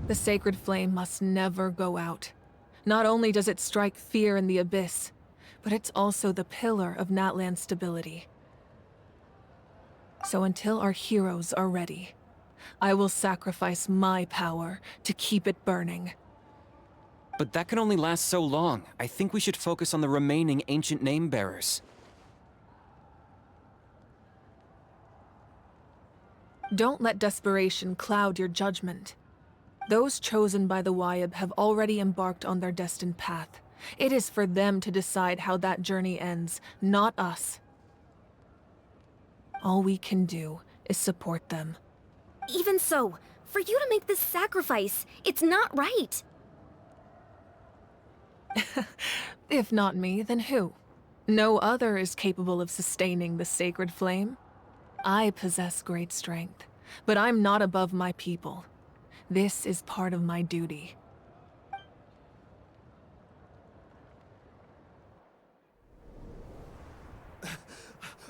The sacred flame must never go out. Not only does it strike fear in the abyss, but it's also the pillar of NATLAN's stability. So until our heroes are ready, I will sacrifice my power to keep it burning. But that can only last so long. I think we should focus on the remaining ancient name-bearers. Don't let desperation cloud your judgment. Those chosen by the Wyeb have already embarked on their destined path. It is for them to decide how that journey ends, not us. All we can do is support them. Even so, for you to make this sacrifice, it's not right. If not me, then who? No other is capable of sustaining the sacred flame. I possess great strength, but I'm not above my people. This is part of my duty.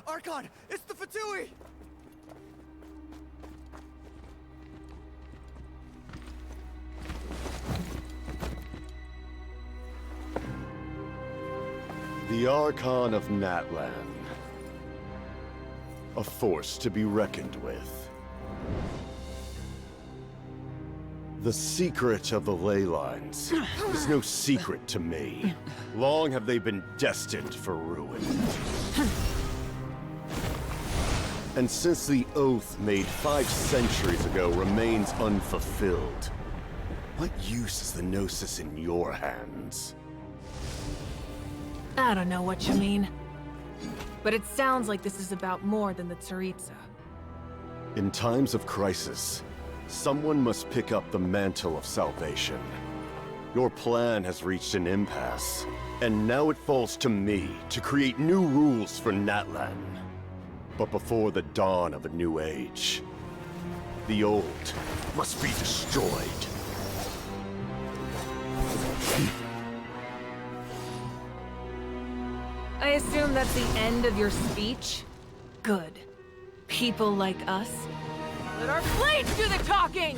Archon, it's the Fatui! The Archon of NATLAN. A force to be reckoned with. The secret of the ley lines is no secret to me. Long have they been destined for ruin. And since the oath made 5 centuries ago remains unfulfilled, what use is the Gnosis in your hands? I don't know what you mean. But it sounds like this is about more than the Tsaritsa. In times of crisis, someone must pick up the mantle of salvation. Your plan has reached an impasse, and now it falls to me to create new rules for NATLAN. But before the dawn of a new age, the old must be destroyed. I assume that's the end of your speech? Good. People like us, let our blades do the talking!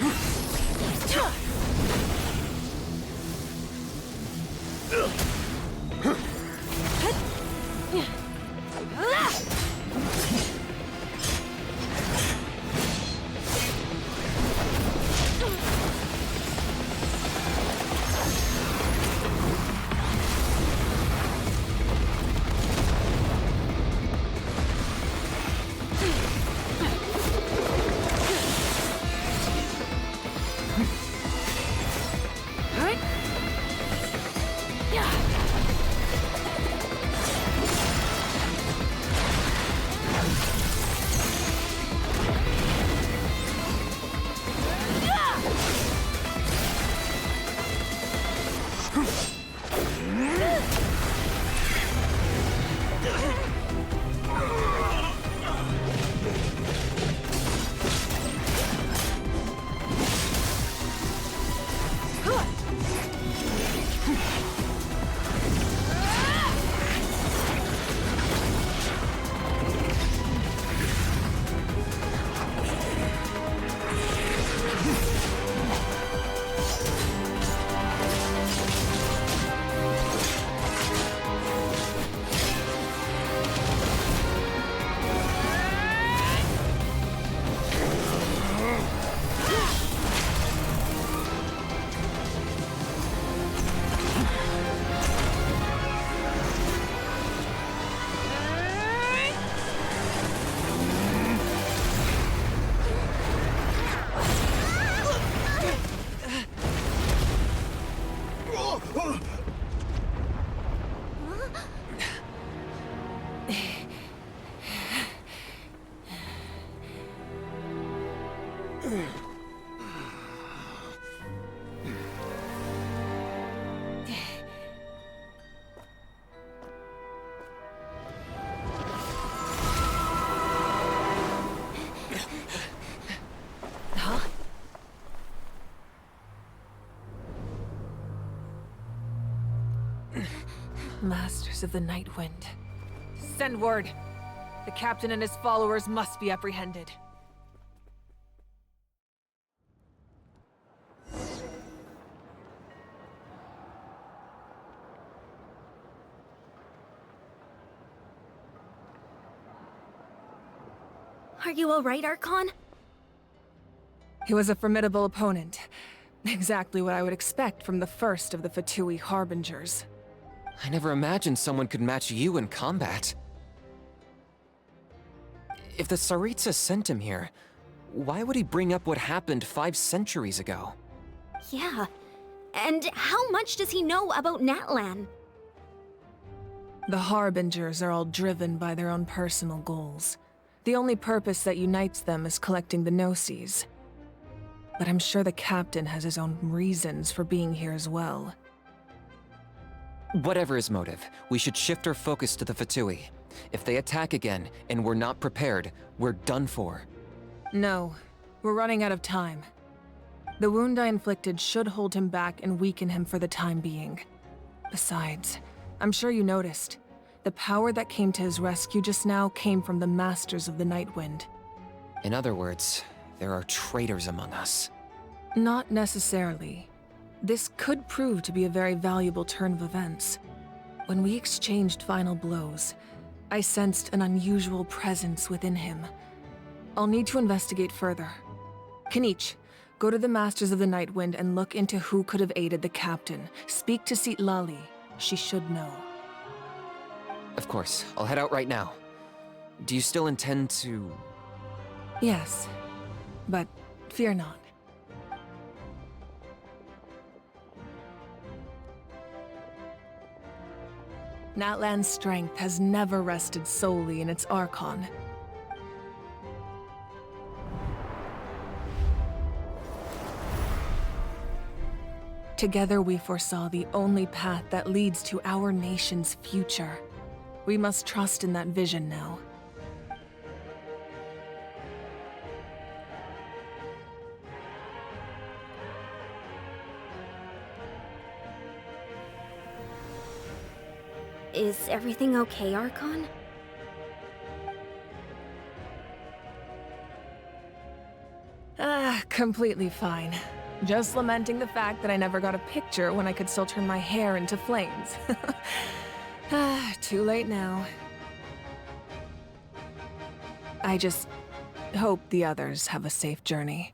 Masters of the Night Wind. Send word. The captain and his followers must be apprehended. Are you alright, Archon? He was a formidable opponent. Exactly what I would expect from the first of the Fatui Harbingers. I never imagined someone could match you in combat. If the Tsaritsa sent him here, why would he bring up what happened 5 centuries ago? Yeah. And how much does he know about NATLAN? The Harbingers are all driven by their own personal goals. The only purpose that unites them is collecting the Gnosis. But I'm sure the captain has his own reasons for being here as well. Whatever his motive, we should shift our focus to the Fatui. If they attack again, and we're not prepared, we're done for. No, we're running out of time. The wound I inflicted should hold him back and weaken him for the time being. Besides, I'm sure you noticed, the power that came to his rescue just now came from the Masters of the Nightwind. In other words, there are traitors among us. Not necessarily. This could prove to be a very valuable turn of events. When we exchanged final blows, I sensed an unusual presence within him. I'll need to investigate further. Kenichi, go to the Masters of the Nightwind and look into who could have aided the captain. Speak to Citlali. She should know. Of course, I'll head out right now. Do you still intend to... Yes, but fear not. NATLAN's strength has never rested solely in its Archon. Together we foresaw the only path that leads to our nation's future. We must trust in that vision now. Is everything okay, Archon? Completely fine. Just lamenting the fact that I never got a picture when I could still turn my hair into flames. Too late now. I just hope the others have a safe journey.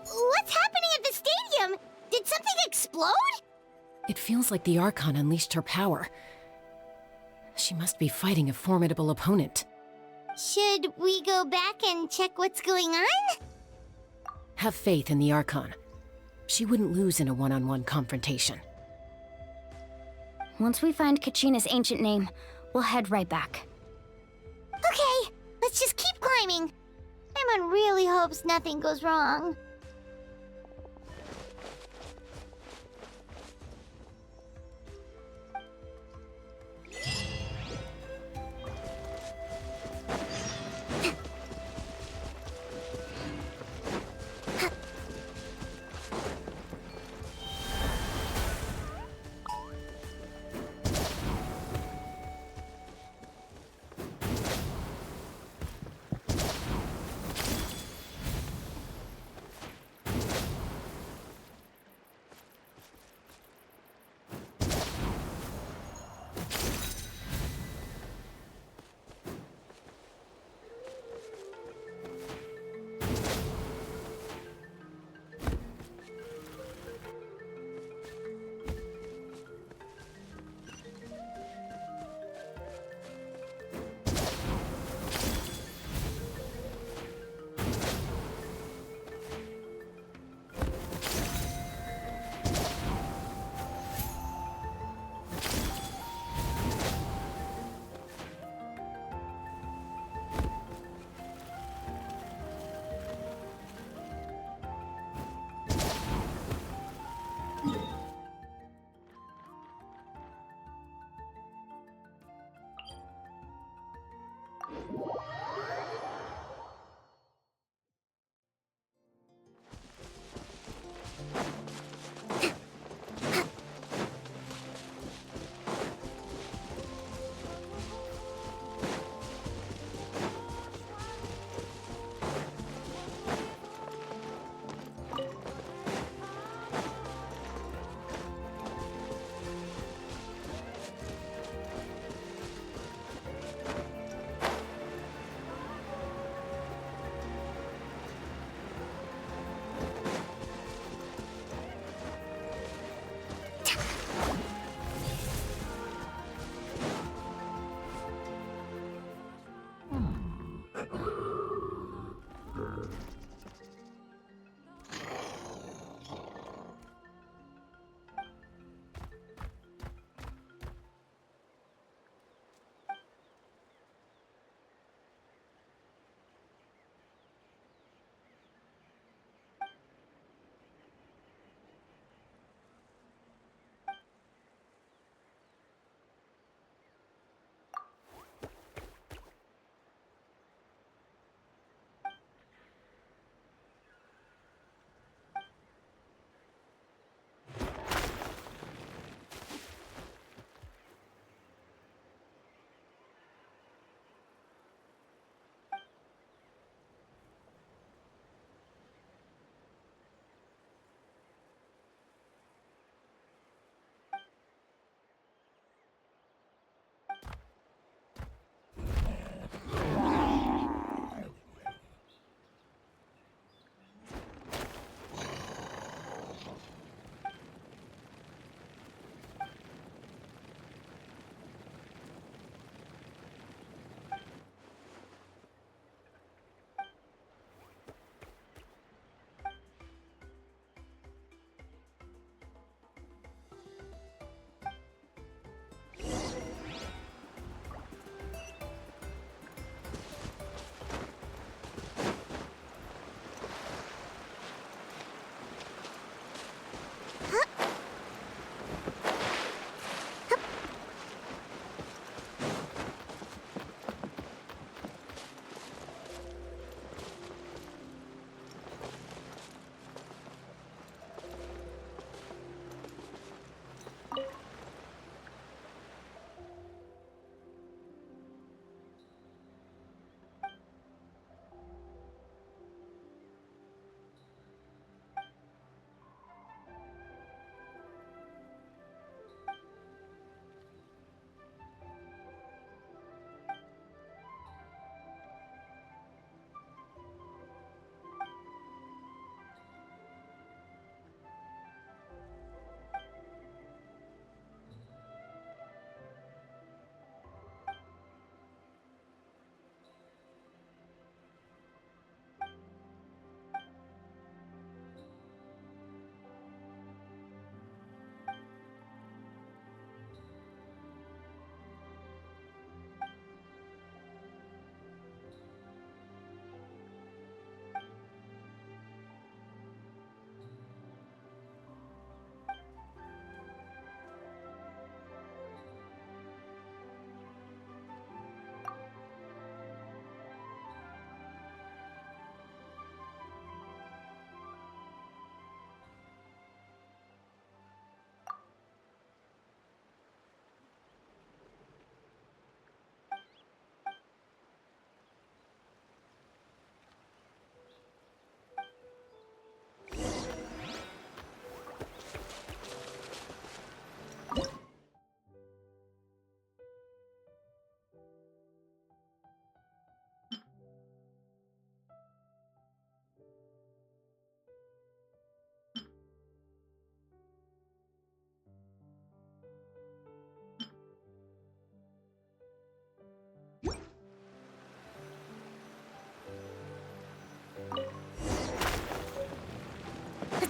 What's happening at the stadium? Did something explode? It feels like the Archon unleashed her power. She must be fighting a formidable opponent. Should we go back and check what's going on? Have faith in the Archon. She wouldn't lose in a one-on-one confrontation. Once we find Kachina's ancient name, we'll head right back. Okay, let's just keep climbing. Paimon really hopes nothing goes wrong.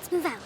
let's move out.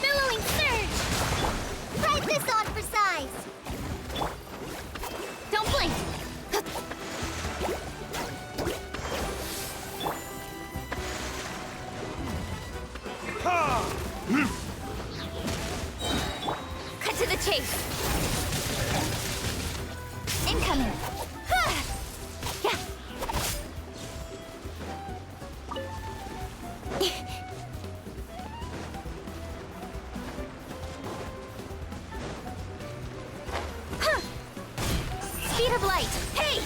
Billowing surge! Try this on for size! Don't blink! Cut to the chase! Incoming! Yeah! Speed of light! Hey!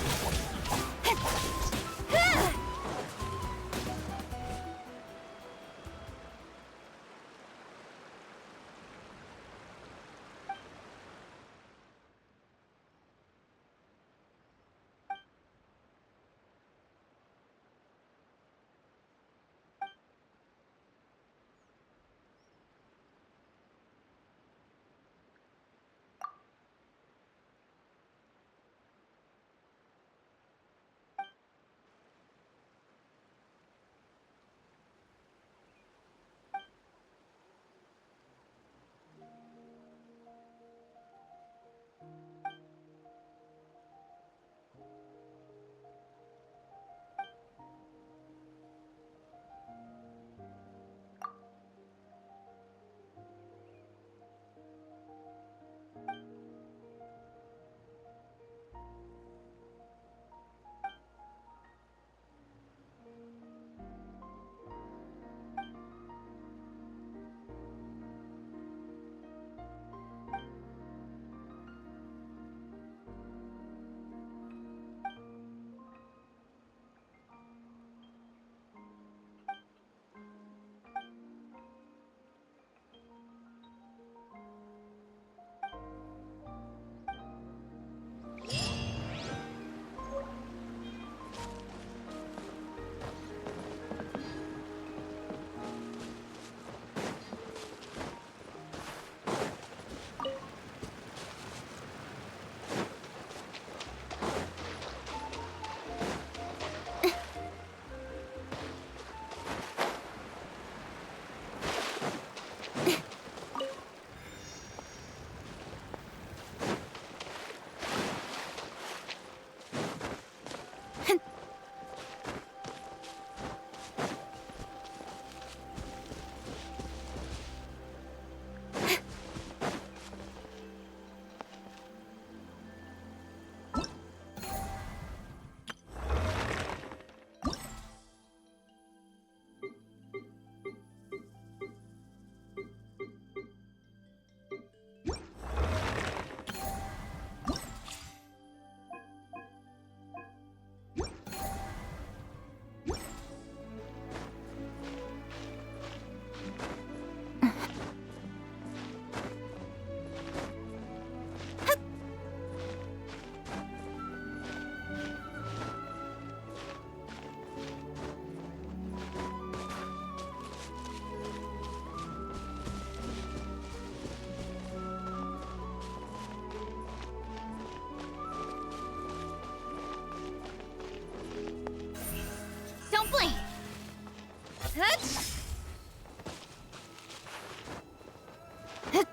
Hut!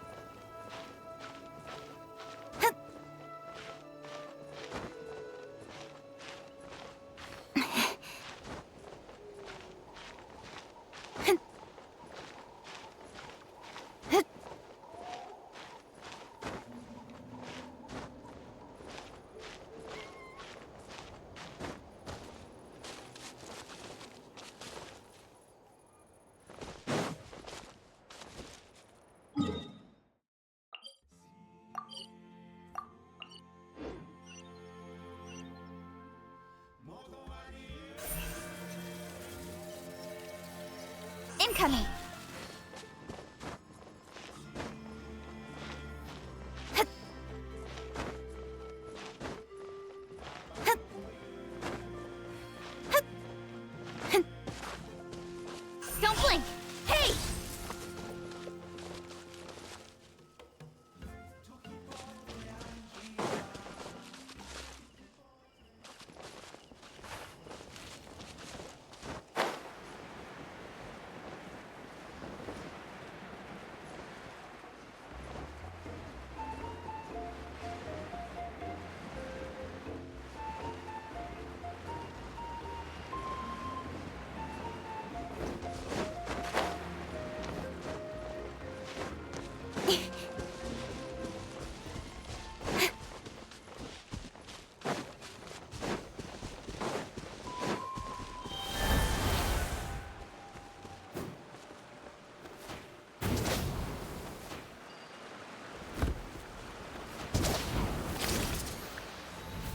incoming! Don't blink! Hey!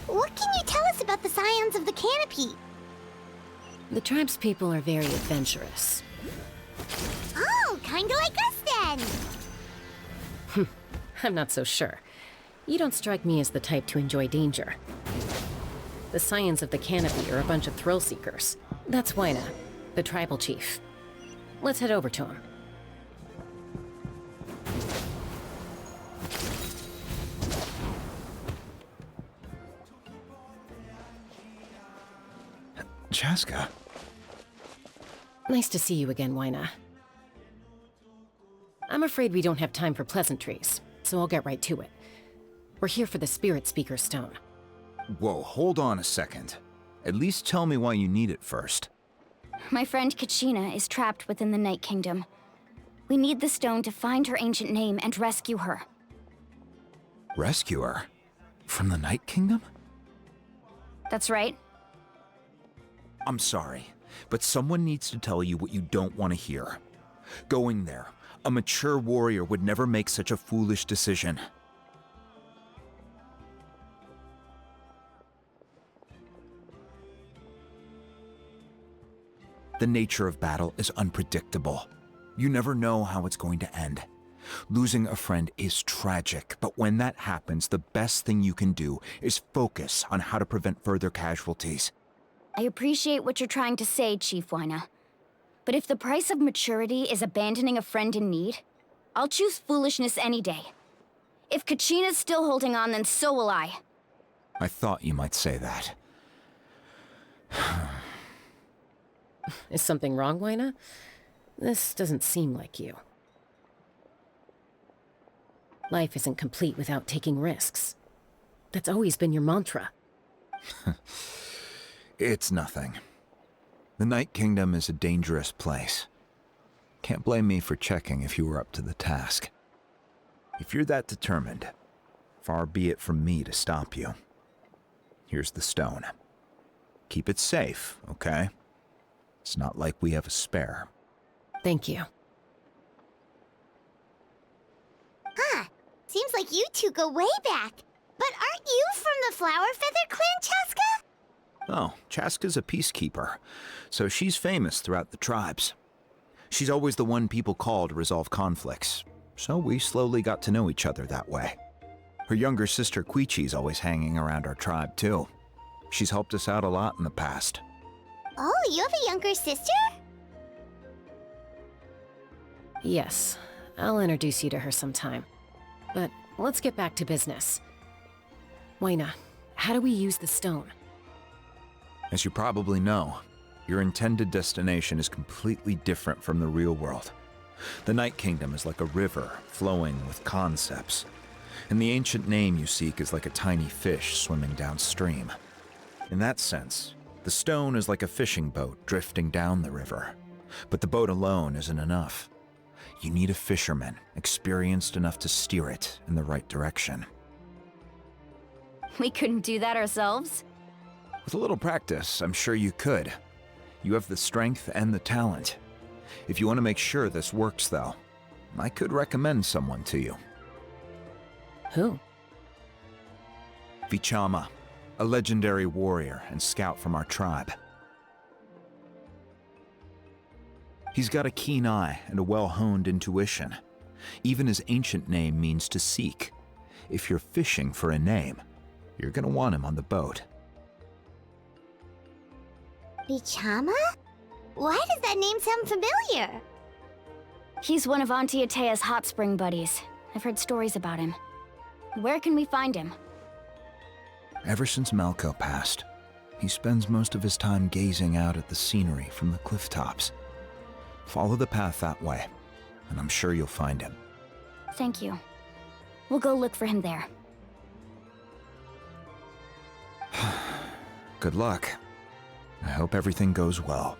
What can you tell us about the scions of the canopy? The tribe's people are very adventurous. Oh, kinda like us then! I'm not so sure. You don't strike me as the type to enjoy danger. The scions of the canopy are a bunch of thrill seekers. That's Wyna, the tribal chief. Let's head over to him. Chaska. Nice to see you again, Wyna. I'm afraid we don't have time for pleasantries, so I'll get right to it. We're here for the Spirit Speaker Stone. Whoa, hold on a second. At least tell me why you need it first. My friend Kachina is trapped within the Night Kingdom. We need the stone to find her ancient name and rescue her. Rescue her? From the Night Kingdom? That's right. I'm sorry, but someone needs to tell you what you don't want to hear. Going there, a mature warrior would never make such a foolish decision. The nature of battle is unpredictable. You never know how it's going to end. Losing a friend is tragic, but when that happens, the best thing you can do is focus on how to prevent further casualties. I appreciate what you're trying to say, Chief Wyna. But if the price of maturity is abandoning a friend in need, I'll choose foolishness any day. If Kachina's still holding on, then so will I. I thought you might say that. Is something wrong, Wyna? This doesn't seem like you. Life isn't complete without taking risks. That's always been your mantra. It's nothing. The Night Kingdom is a dangerous place. Can't blame me for checking if you were up to the task. If you're that determined, far be it from me to stop you. Here's the stone. Keep it safe, okay? It's not like we have a spare. Thank you. Huh. Seems like you two go way back. But aren't you from the Flower Feather Clan, Chaska? Oh, Chaska's a peacekeeper, so she's famous throughout the tribes. She's always the one people call to resolve conflicts, so we slowly got to know each other that way. Her younger sister Quichi's always hanging around our tribe, too. She's helped us out a lot in the past. Oh, you have a younger sister? Yes, I'll introduce you to her sometime. But let's get back to business. Wyna, how do we use the stone? As you probably know, your intended destination is completely different from the real world. The Night Kingdom is like a river flowing with concepts, and the ancient name you seek is like a tiny fish swimming downstream. In that sense, the stone is like a fishing boat drifting down the river, but the boat alone isn't enough. You need a fisherman experienced enough to steer it in the right direction. We couldn't do that ourselves? With a little practice, I'm sure you could. You have the strength and the talent. If you want to make sure this works, though, I could recommend someone to you. Who? Vichama, a legendary warrior and scout from our tribe. He's got a keen eye and a well-honed intuition. Even his ancient name means to seek. If you're fishing for a name, you're gonna want him on the boat. Bichama? Why does that name sound familiar? He's one of Auntie Atea's hot spring buddies. I've heard stories about him. Where can we find him? Ever since Malco passed, he spends most of his time gazing out at the scenery from the cliff tops. Follow the path that way, and I'm sure you'll find him. Thank you. We'll go look for him there. Good luck. I hope everything goes well.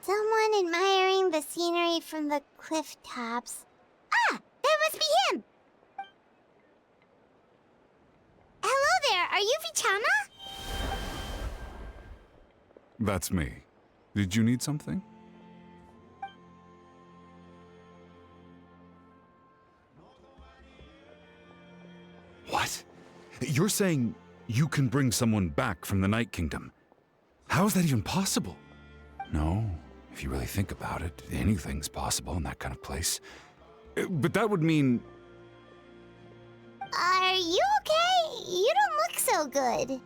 Someone admiring the scenery from the cliff tops. Ah! That must be him! Hello there, are you Vichama? That's me. Did you need something? What? You're saying you can bring someone back from the Night Kingdom? How is that even possible? No, if you really think about it, anything's possible in that kind of place. But that would mean... Are you okay? You don't look so good.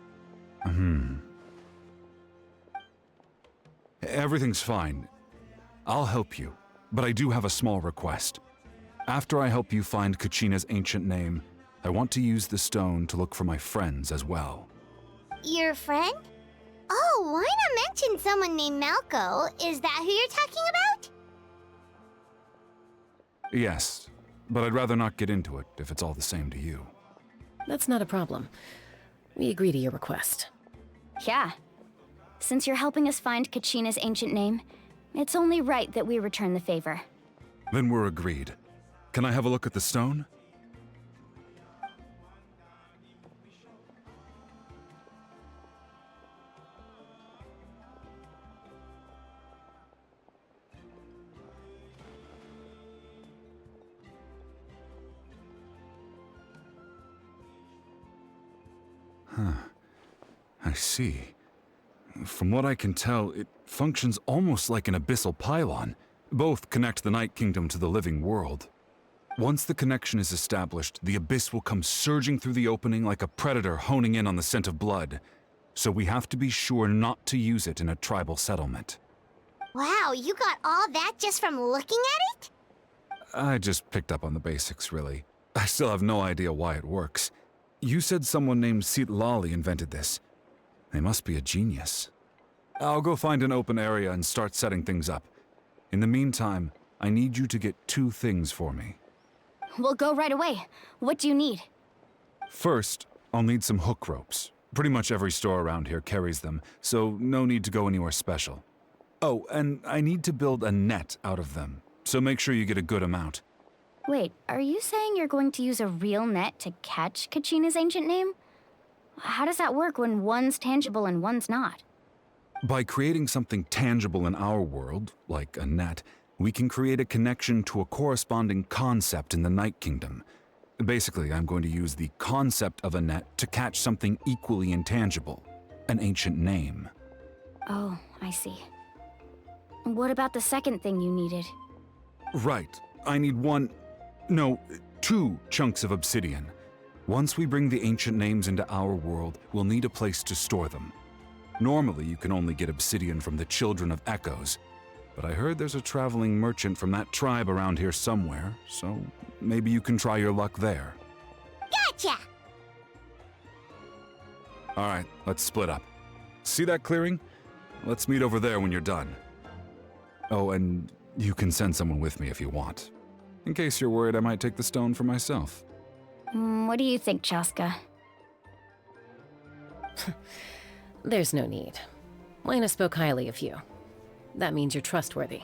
Everything's fine. I'll help you, but I do have a small request. After I help you find Kachina's ancient name, I want to use the stone to look for my friends as well. Your friend? Oh, why not mention someone named Malco? Is that who you're talking about? Yes, but I'd rather not get into it if it's all the same to you. That's not a problem. We agree to your request. Yeah. Since you're helping us find Kachina's ancient name, it's only right that we return the favor. Then we're agreed. Can I have a look at the stone? I see. From what I can tell, it functions almost like an abyssal pylon. Both connect the Night Kingdom to the living world. Once the connection is established, the abyss will come surging through the opening like a predator honing in on the scent of blood. So we have to be sure not to use it in a tribal settlement. Wow, you got all that just from looking at it? I just picked up on the basics, really. I still have no idea why it works. You said someone named Lali invented this. They must be a genius. I'll go find an open area and start setting things up. In the meantime, I need you to get 2 things for me. We'll go right away. What do you need? First, I'll need some hook ropes. Pretty much every store around here carries them, so no need to go anywhere special. Oh, and I need to build a net out of them, so make sure you get a good amount. Wait, are you saying you're going to use a real net to catch Kachina's ancient name? How does that work when one's tangible and one's not? By creating something tangible in our world, like a net, we can create a connection to a corresponding concept in the Night Kingdom. Basically, I'm going to use the concept of a net to catch something equally intangible, an ancient name. Oh, I see. What about the second thing you needed? Right. I need 2 chunks of obsidian. Once we bring the ancient names into our world, we'll need a place to store them. Normally, you can only get obsidian from the Children of Echoes, but I heard there's a traveling merchant from that tribe around here somewhere, so maybe you can try your luck there. Gotcha! All right, let's split up. See that clearing? Let's meet over there when you're done. Oh, and you can send someone with me if you want. In case you're worried I might take the stone for myself. What do you think, Chaska? There's no need. Lena spoke highly of you. That means you're trustworthy.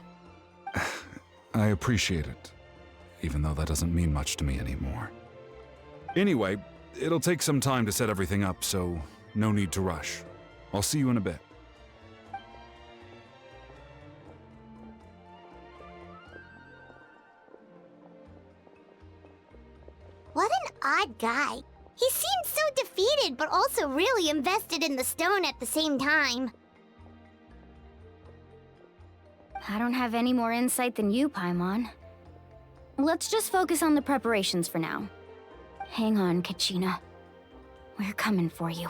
I appreciate it, even though that doesn't mean much to me anymore. Anyway, it'll take some time to set everything up, so no need to rush. I'll see you in a bit. What an odd guy. He seemed so defeated, but also really invested in the stone at the same time. I don't have any more insight than you, Paimon. Let's just focus on the preparations for now. Hang on, Kachina. We're coming for you.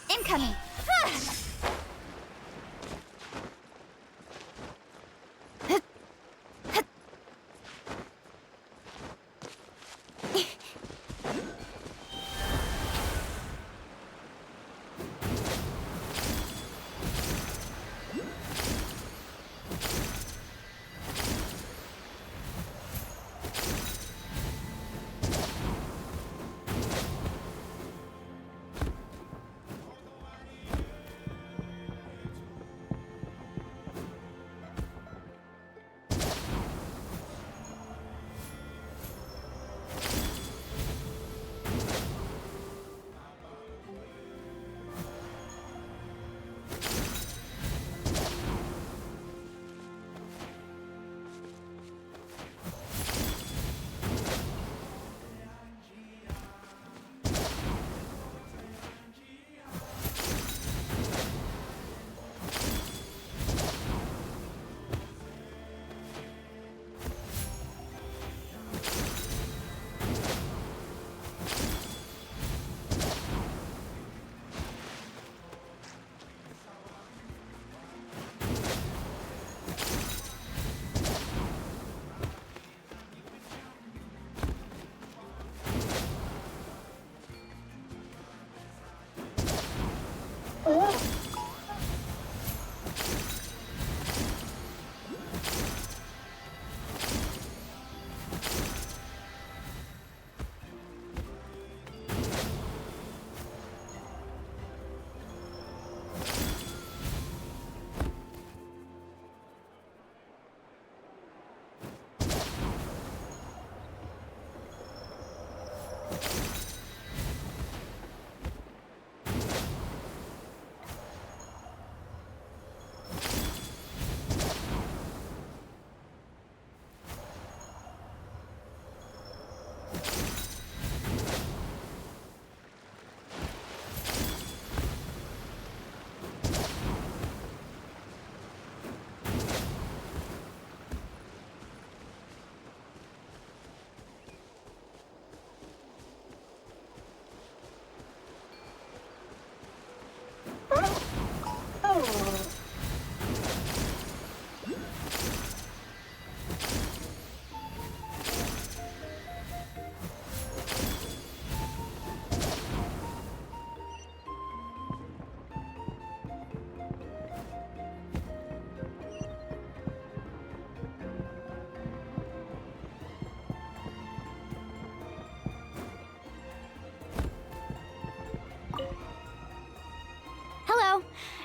Incoming!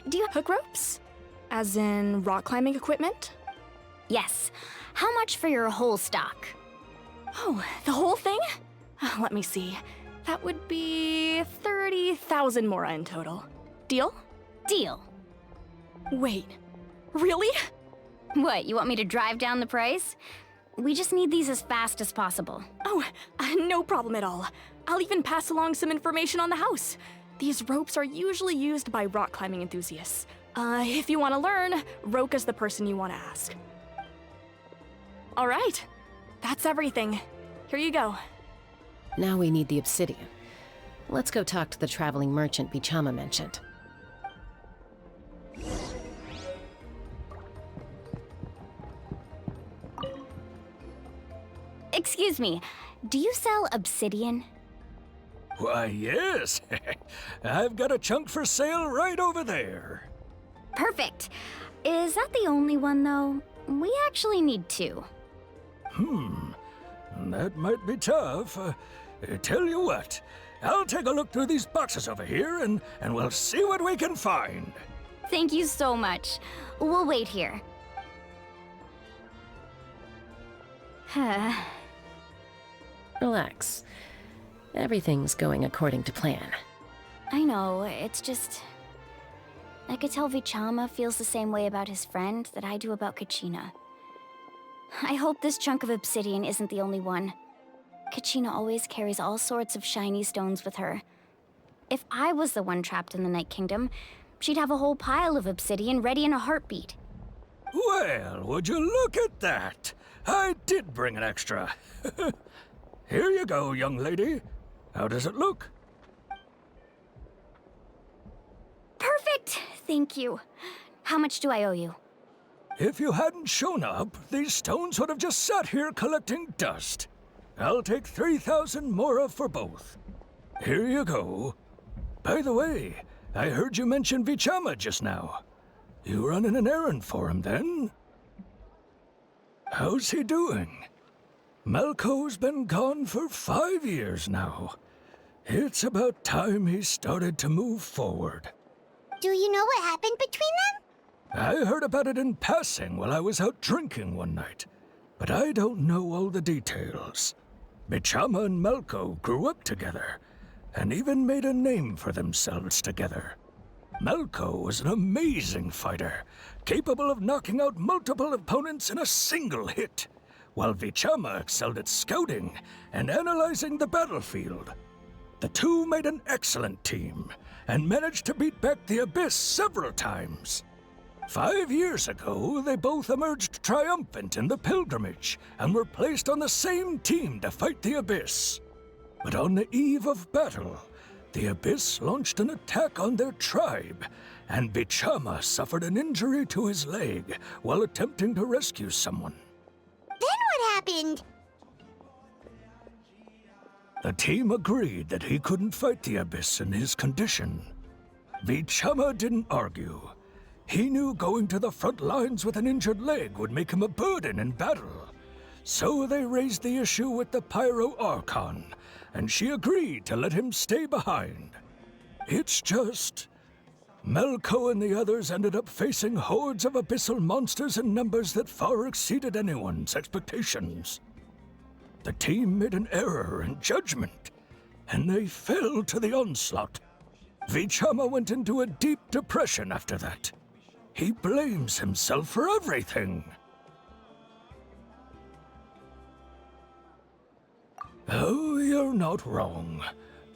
Do you Hook ropes? As in rock climbing equipment? Yes. How much for your whole stock? Oh, the whole thing? Let me see. That would be 30,000 mora in total. Deal? Deal. Wait, really? What, you want me to drive down the price? We just need these as fast as possible. Oh, no problem at all. I'll even pass along some information on the house. These ropes are usually used by rock climbing enthusiasts. If you want to learn, Roka's the person you want to ask. All right, that's everything. Here you go. Now we need the obsidian. Let's go talk to the traveling merchant Bichama mentioned. Excuse me, do you sell obsidian? Why, yes. I've got a chunk for sale right over there. Perfect. Is that the only one, though? We actually need two. That might be tough. Tell you what, I'll take a look through these boxes over here and we'll see what we can find. Thank you so much. We'll wait here. Relax. Everything's going according to plan. I know, it's just... I could tell Vichama feels the same way about his friend that I do about Kachina. I hope this chunk of obsidian isn't the only one. Kachina always carries all sorts of shiny stones with her. If I was the one trapped in the Night Kingdom, she'd have a whole pile of obsidian ready in a heartbeat. Well, would you look at that? I did bring an extra. Here you go, young lady. How does it look? Perfect! Thank you. How much do I owe you? If you hadn't shown up, these stones would have just sat here collecting dust. I'll take 3,000 mora for both. Here you go. By the way, I heard you mention Vichama just now. You running an errand for him, then? How's he doing? Malco's been gone for 5 years now. It's about time he started to move forward. Do you know what happened between them? I heard about it in passing while I was out drinking one night, but I don't know all the details. Bichama and Malco grew up together, and even made a name for themselves together. Malco was an amazing fighter, capable of knocking out multiple opponents in a single hit, while Vichama excelled at scouting and analyzing the battlefield. The two made an excellent team, and managed to beat back the Abyss several times. 5 years ago, they both emerged triumphant in the pilgrimage, and were placed on the same team to fight the Abyss. But on the eve of battle, the Abyss launched an attack on their tribe, and Bichama suffered an injury to his leg while attempting to rescue someone. Then what happened? The team agreed that he couldn't fight the Abyss in his condition. Vichama didn't argue. He knew going to the front lines with an injured leg would make him a burden in battle. So they raised the issue with the Pyro Archon, and she agreed to let him stay behind. It's just... Malco and the others ended up facing hordes of abyssal monsters in numbers that far exceeded anyone's expectations. The team made an error in judgment, and they fell to the onslaught. Vichama went into a deep depression after that. He blames himself for everything. Oh, you're not wrong.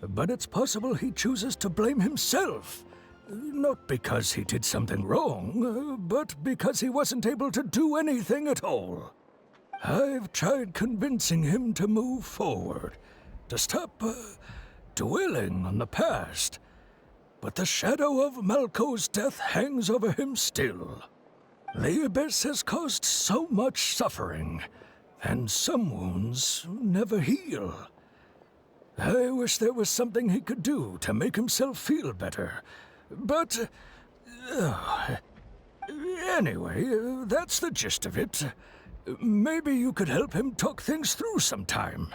But it's possible he chooses to blame himself. Not because he did something wrong, but because he wasn't able to do anything at all. I've tried convincing him to move forward, to stop dwelling on the past. But the shadow of Malco's death hangs over him still. The Abyss has caused so much suffering, and some wounds never heal. I wish there was something he could do to make himself feel better, but... anyway, that's the gist of it. Maybe you could help him talk things through sometime.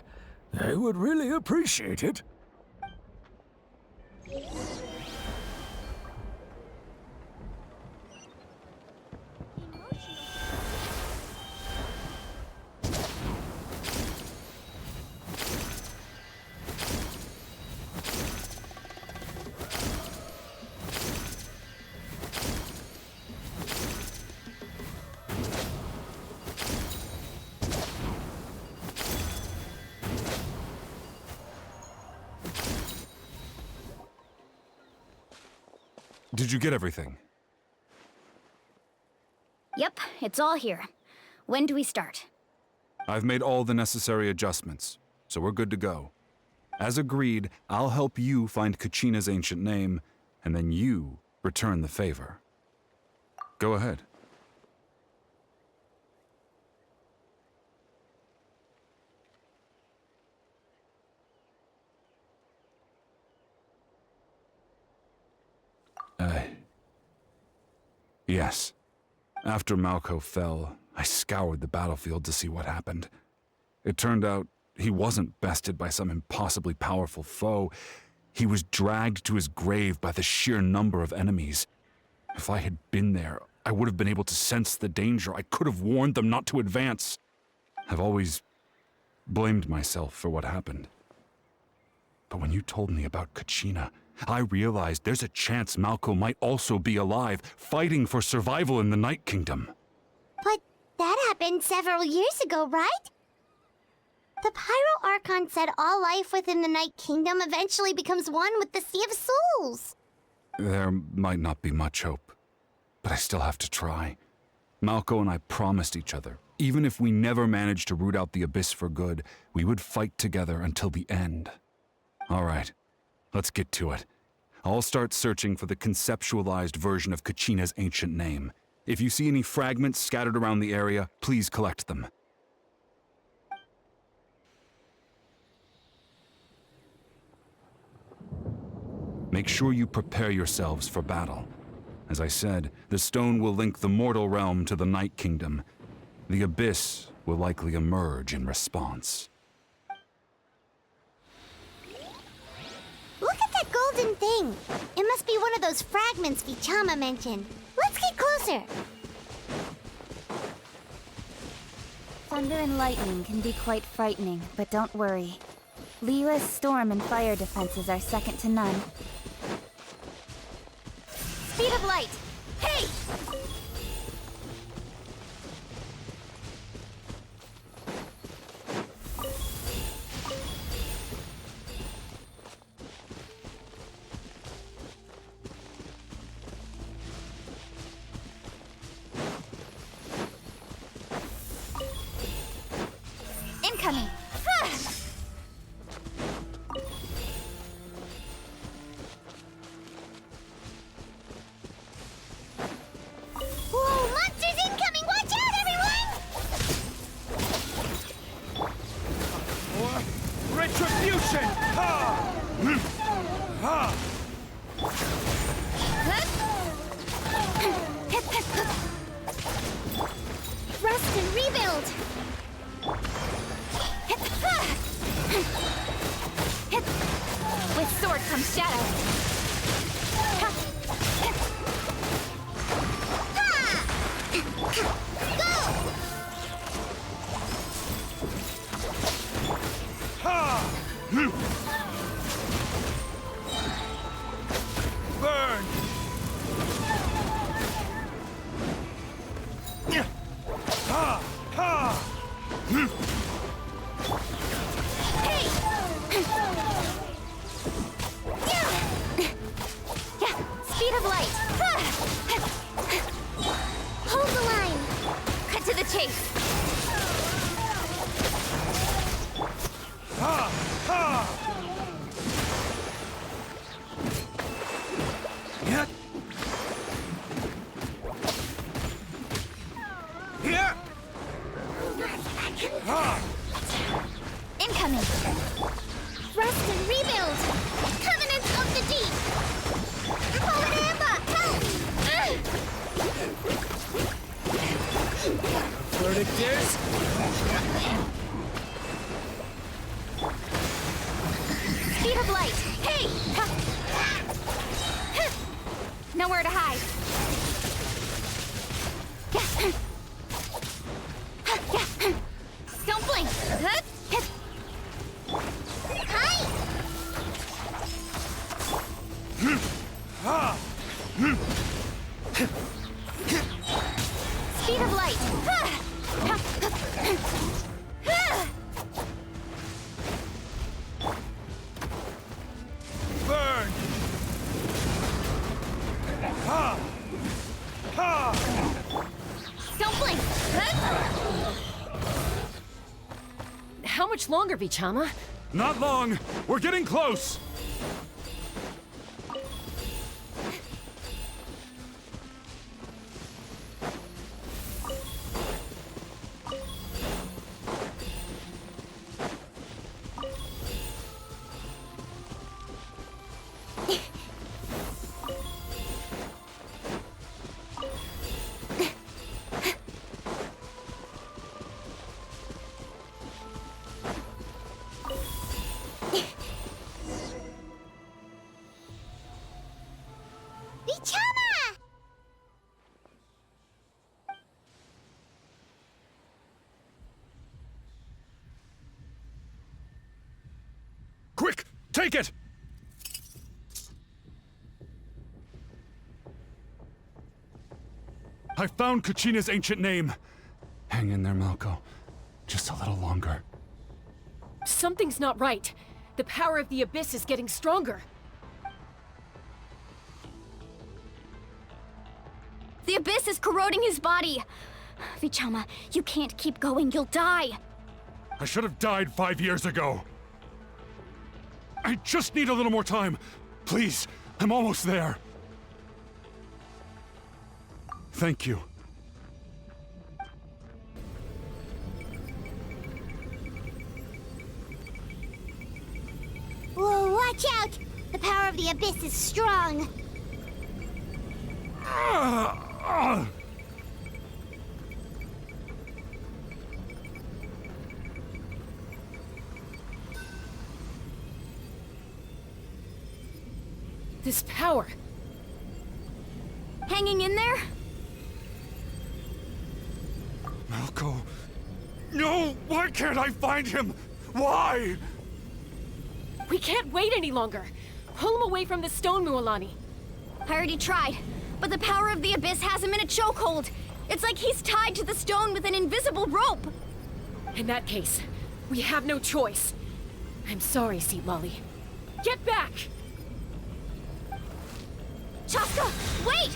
I would really appreciate it. Did you get everything? Yep, it's all here. When do we start? I've made all the necessary adjustments, so we're good to go. As agreed, I'll help you find Kachina's ancient name, and then you return the favor. Go ahead. Yes. After Malco fell, I scoured the battlefield to see what happened. It turned out he wasn't bested by some impossibly powerful foe. He was dragged to his grave by the sheer number of enemies. If I had been there, I would have been able to sense the danger. I could have warned them not to advance. I've always blamed myself for what happened. But when you told me about Kachina, I realized there's a chance Malco might also be alive, fighting for survival in the Night Kingdom. But that happened several years ago, right? The Pyro Archon said all life within the Night Kingdom eventually becomes one with the Sea of Souls. There might not be much hope, but I still have to try. Malco and I promised each other, even if we never managed to root out the Abyss for good, we would fight together until the end. All right, let's get to it. I'll start searching for the conceptualized version of Kachina's ancient name. If you see any fragments scattered around the area, please collect them. Make sure you prepare yourselves for battle. As I said, the stone will link the mortal realm to the Night Kingdom. The Abyss will likely emerge in response. Look at that golden thing. It must be one of those fragments Vichama mentioned. Let's get closer. Thunder and lightning can be quite frightening, but don't worry. Liyue's storm and fire defenses are second to none. Speed of light! Hey! Incoming! Whoa, monsters incoming! Watch out, everyone! Retribution! Ha! Ha! Rest and rebuild! With sword comes shadow. Burn! Ha! Ha! Speed of light. Hold the line! Cut to the chase. Ha! Ha! Yet. Here. Ha! Incoming. Rest and rebuild! Covenants of the Deep! Fallen Amber, help! Verdict is Speed of light. Hey! Nowhere to hide. Don't blink. Hi! Speed of light. burn! much longer, Vichama? Not long! We're getting close! Vichama! Quick! Take it! I found Kachina's ancient name. Hang in there, Malko. Just a little longer. Something's not right. The power of the Abyss is getting stronger. The Abyss is corroding his body. Vichama, you can't keep going. You'll die. I should have died 5 years ago. I just need a little more time. Please, I'm almost there. Thank you. Whoa, watch out! The power of the Abyss is strong. This power. Hanging in there? Malko. No! Why can't I find him? Why? We can't wait any longer. Pull him away from the stone, Mualani. I already tried, but the power of the Abyss has him in a chokehold. It's like he's tied to the stone with an invisible rope. In that case, we have no choice. I'm sorry, Sea Lolly. Get back! Chaska, wait!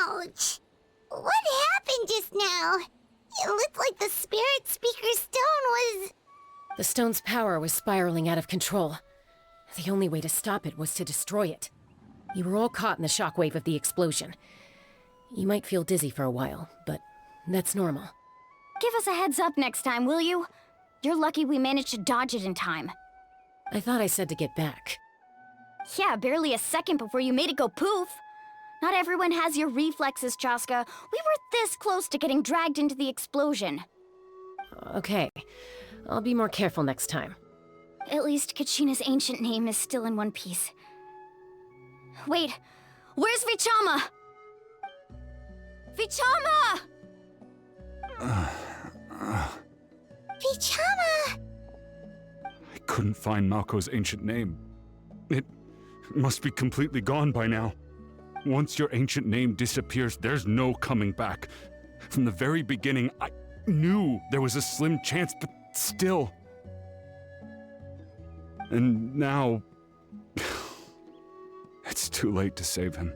Ouch! What happened just now? It looked like the Spirit Speaker's stone was... The stone's power was spiraling out of control. The only way to stop it was to destroy it. You were all caught in the shockwave of the explosion. You might feel dizzy for a while, but that's normal. Give us a heads up next time, will you? You're lucky we managed to dodge it in time. I thought I said to get back. Yeah, barely a second before you made it go poof. Not everyone has your reflexes, Chaska. We were this close to getting dragged into the explosion. Okay. I'll be more careful next time. At least Kachina's ancient name is still in one piece. Wait, where's Vichama? Vichama! Vichama! I couldn't find Malko's ancient name. It must be completely gone by now. Once your ancient name disappears, there's no coming back. From the very beginning, I knew there was a slim chance, but still. And now... it's too late to save him.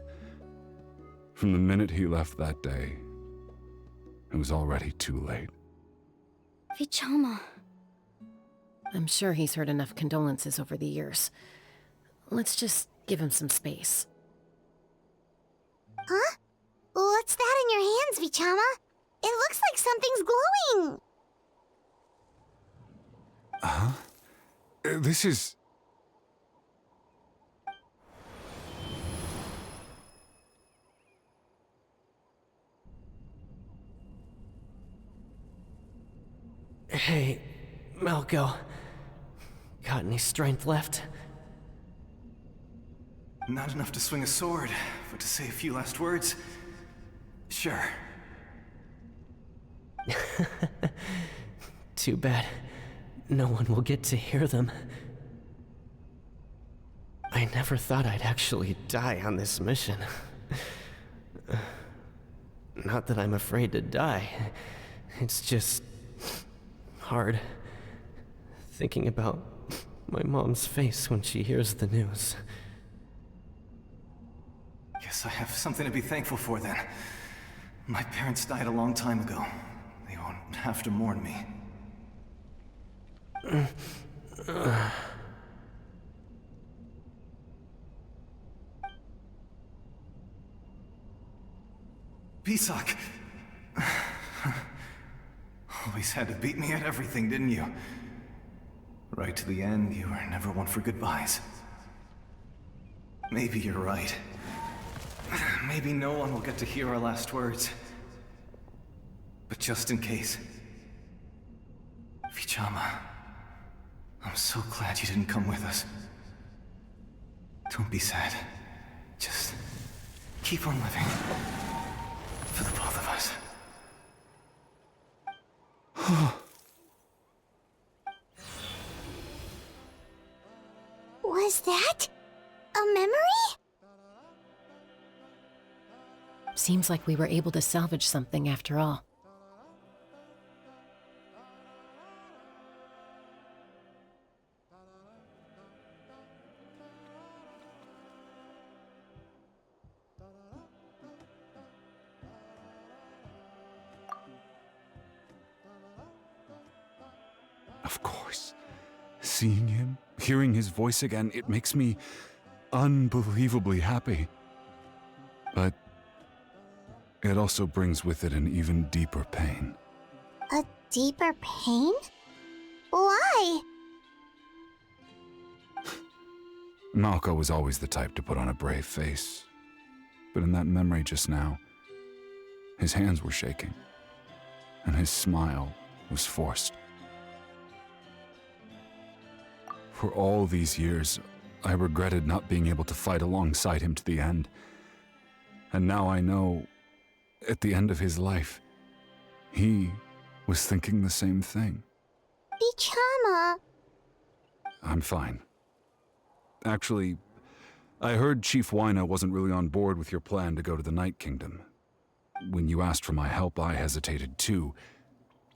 From the minute he left that day, it was already too late. Vichama. I'm sure he's heard enough condolences over the years. Let's just give him some space. Huh? What's that in your hands, Vichama? It looks like something's glowing! Huh? This is... Hey, Malko. Got any strength left? Not enough to swing a sword, but to say a few last words? Sure. Too bad. No one will get to hear them. I never thought I'd actually die on this mission. Not that I'm afraid to die. It's just... hard. Thinking about my mom's face when she hears the news. Guess Guess I have something to be thankful for then. My parents died a long time ago. They won't have to mourn me. Pisak! Always had to beat me at everything, didn't you? Right to the end, you were never one for goodbyes. Maybe you're right. Maybe no one will get to hear our last words. But just in case... Vichama, I'm so glad you didn't come with us. Don't be sad. Just keep on living. For the both of us. Was that a memory? Seems like we were able to salvage something after all. Of course. Seeing him, hearing his voice again, it makes me unbelievably happy. But it also brings with it an even deeper pain. A deeper pain? Why? Malko was always the type to put on a brave face. But in that memory just now, his hands were shaking, and his smile was forced. For all these years, I regretted not being able to fight alongside him to the end. And now I know, at the end of his life, he was thinking the same thing. Vichama. I'm fine. Actually, I heard Chief Wyna wasn't really on board with your plan to go to the Night Kingdom. When you asked for my help, I hesitated too.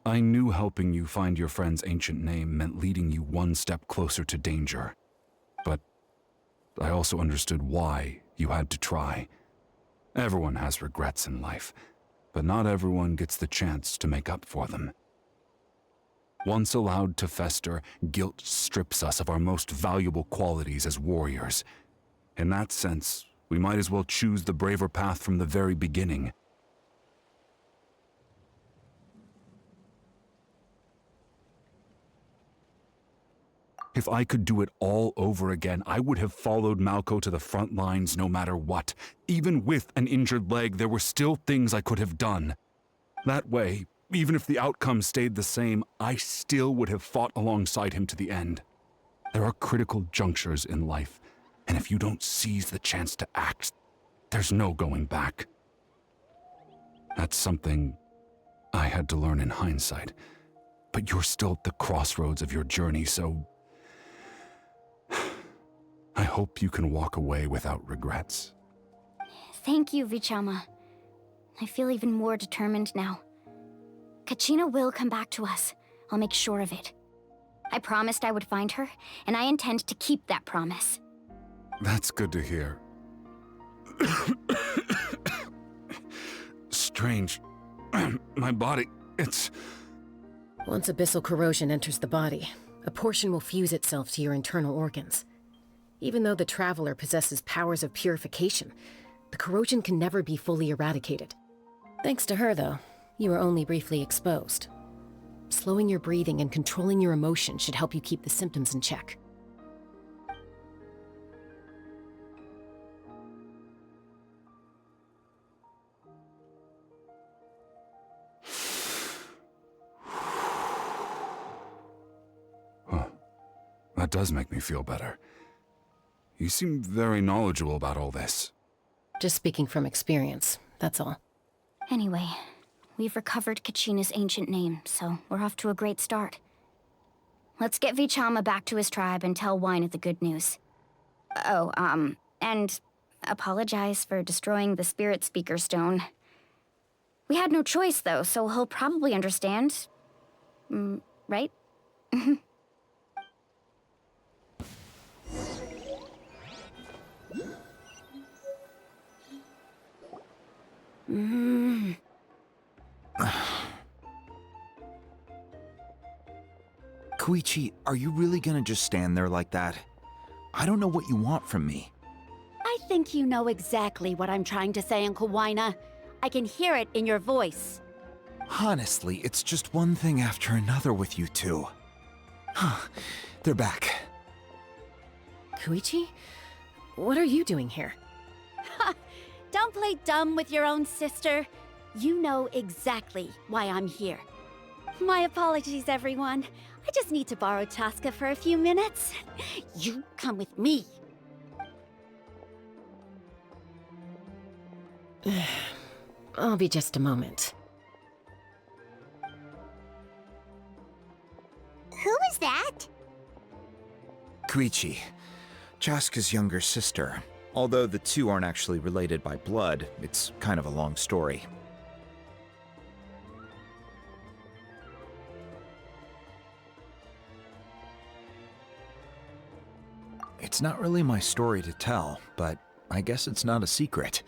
I knew helping you find your friend's ancient name meant leading you one step closer to danger. But I also understood why you had to try. Everyone has regrets in life, but not everyone gets the chance to make up for them. Once allowed to fester, guilt strips us of our most valuable qualities as warriors. In that sense, we might as well choose the braver path from the very beginning. If I could do it all over again, I would have followed Malko to the front lines no matter what. Even with an injured leg, there were still things I could have done. That way, even if the outcome stayed the same, I still would have fought alongside him to the end. There are critical junctures in life, and if you don't seize the chance to act, there's no going back. That's something I had to learn in hindsight. But you're still at the crossroads of your journey, so I hope you can walk away without regrets. Thank you, Vichama. I feel even more determined now. Kachina will come back to us. I'll make sure of it. I promised I would find her, and I intend to keep that promise. That's good to hear. Strange. My body, it's... Once abyssal corrosion enters the body, a portion will fuse itself to your internal organs. Even though the Traveler possesses powers of purification, the corrosion can never be fully eradicated. Thanks to her, though, you were only briefly exposed. Slowing your breathing and controlling your emotions should help you keep the symptoms in check. Huh. That does make me feel better. You seem very knowledgeable about all this. Just speaking from experience, that's all. Anyway, we've recovered Kachina's ancient name, so we're off to a great start. Let's get Vichama back to his tribe and tell Wyna the good news. Oh, and apologize for destroying the Spirit Speaker Stone. We had no choice, though, so he'll probably understand. Right? Koichi, are you really gonna just stand there like that? I don't know what you want from me. I think you know exactly what I'm trying to say, Uncle Wina. I can hear it in your voice. Honestly, it's just one thing after another with you two. They're back. Koichi? What are you doing here? Don't play dumb with your own sister. You know exactly why I'm here. My apologies, everyone. I just need to borrow Chaska for a few minutes. You come with me. I'll be just a moment. Who is that? Koichi, Chaska's younger sister. Although the two aren't actually related by blood, it's kind of a long story. It's not really my story to tell, but I guess it's not a secret.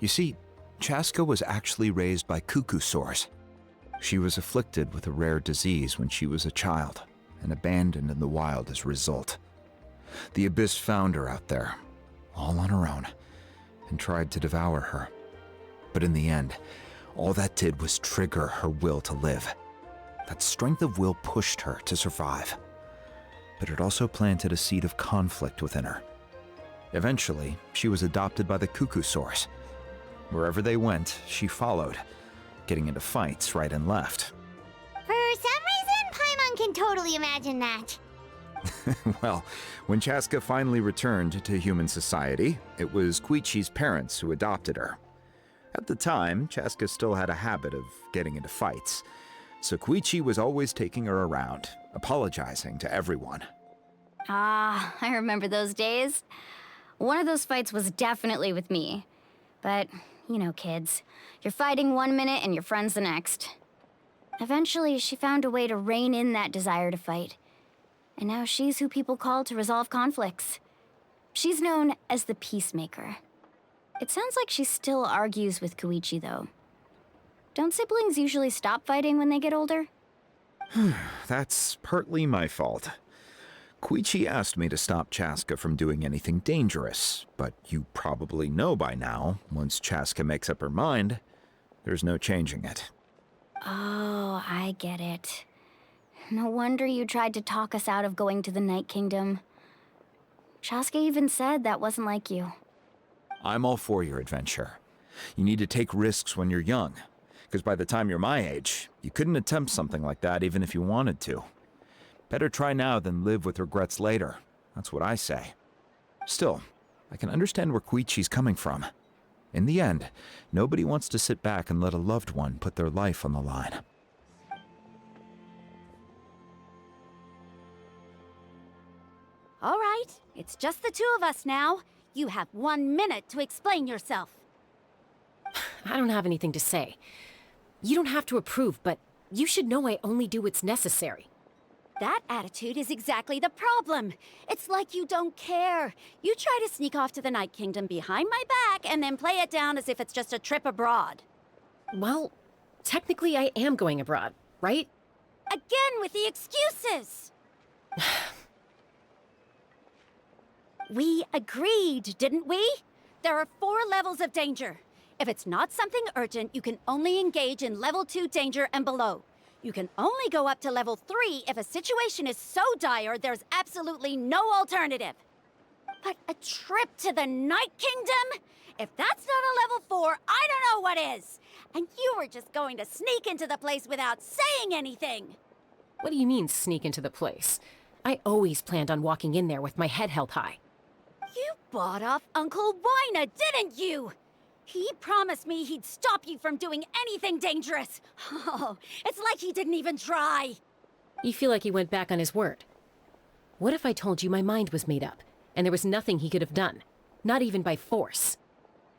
You see, Chaska was actually raised by cuckoo sores. She was afflicted with a rare disease when she was a child, and abandoned in the wild as a result. The Abyss found her out there, all on her own, and tried to devour her. But in the end, all that did was trigger her will to live. That strength of will pushed her to survive. But it also planted a seed of conflict within her. Eventually, she was adopted by the cuckoo sores. Wherever they went, she followed, getting into fights right and left. For some reason, Paimon can totally imagine that. Well, when Chaska finally returned to human society, it was Koichi's parents who adopted her. At the time, Chaska still had a habit of getting into fights, so Koichi was always taking her around, apologizing to everyone. Ah, I remember those days. One of those fights was definitely with me. But, you know, kids. You're fighting one minute and your friend's the next. Eventually, she found a way to rein in that desire to fight. And now she's who people call to resolve conflicts. She's known as the Peacemaker. It sounds like she still argues with Koichi, though. Don't siblings usually stop fighting when they get older? That's partly my fault. Koichi asked me to stop Chaska from doing anything dangerous, but you probably know by now, once Chaska makes up her mind, there's no changing it. Oh, I get it. No wonder you tried to talk us out of going to the Night Kingdom. Chaska even said that wasn't like you. I'm all for your adventure. You need to take risks when you're young, because by the time you're my age, you couldn't attempt something like that even if you wanted to. Better try now than live with regrets later. That's what I say. Still, I can understand where Koichi's coming from. In the end, nobody wants to sit back and let a loved one put their life on the line. All right, it's just the two of us now. You have 1 minute to explain yourself. I don't have anything to say. You don't have to approve, but you should know I only do what's necessary. That attitude is exactly the problem. It's like you don't care. You try to sneak off to the Night Kingdom behind my back and then play it down as if it's just a trip abroad. Well, technically I am going abroad, right? Again with the excuses! We agreed, didn't we? There are 4 levels of danger. If it's not something urgent, you can only engage in level 2 danger and below. You can only go up to level 3 if a situation is so dire there's absolutely no alternative. But a trip to the Night Kingdom? If that's not a level 4, I don't know what is! And you were just going to sneak into the place without saying anything! What do you mean, sneak into the place? I always planned on walking in there with my head held high. You bought off Uncle Wina, didn't you? He promised me he'd stop you from doing anything dangerous. Oh, it's like he didn't even try. You feel like he went back on his word. What if I told you my mind was made up, and there was nothing he could have done? Not even by force.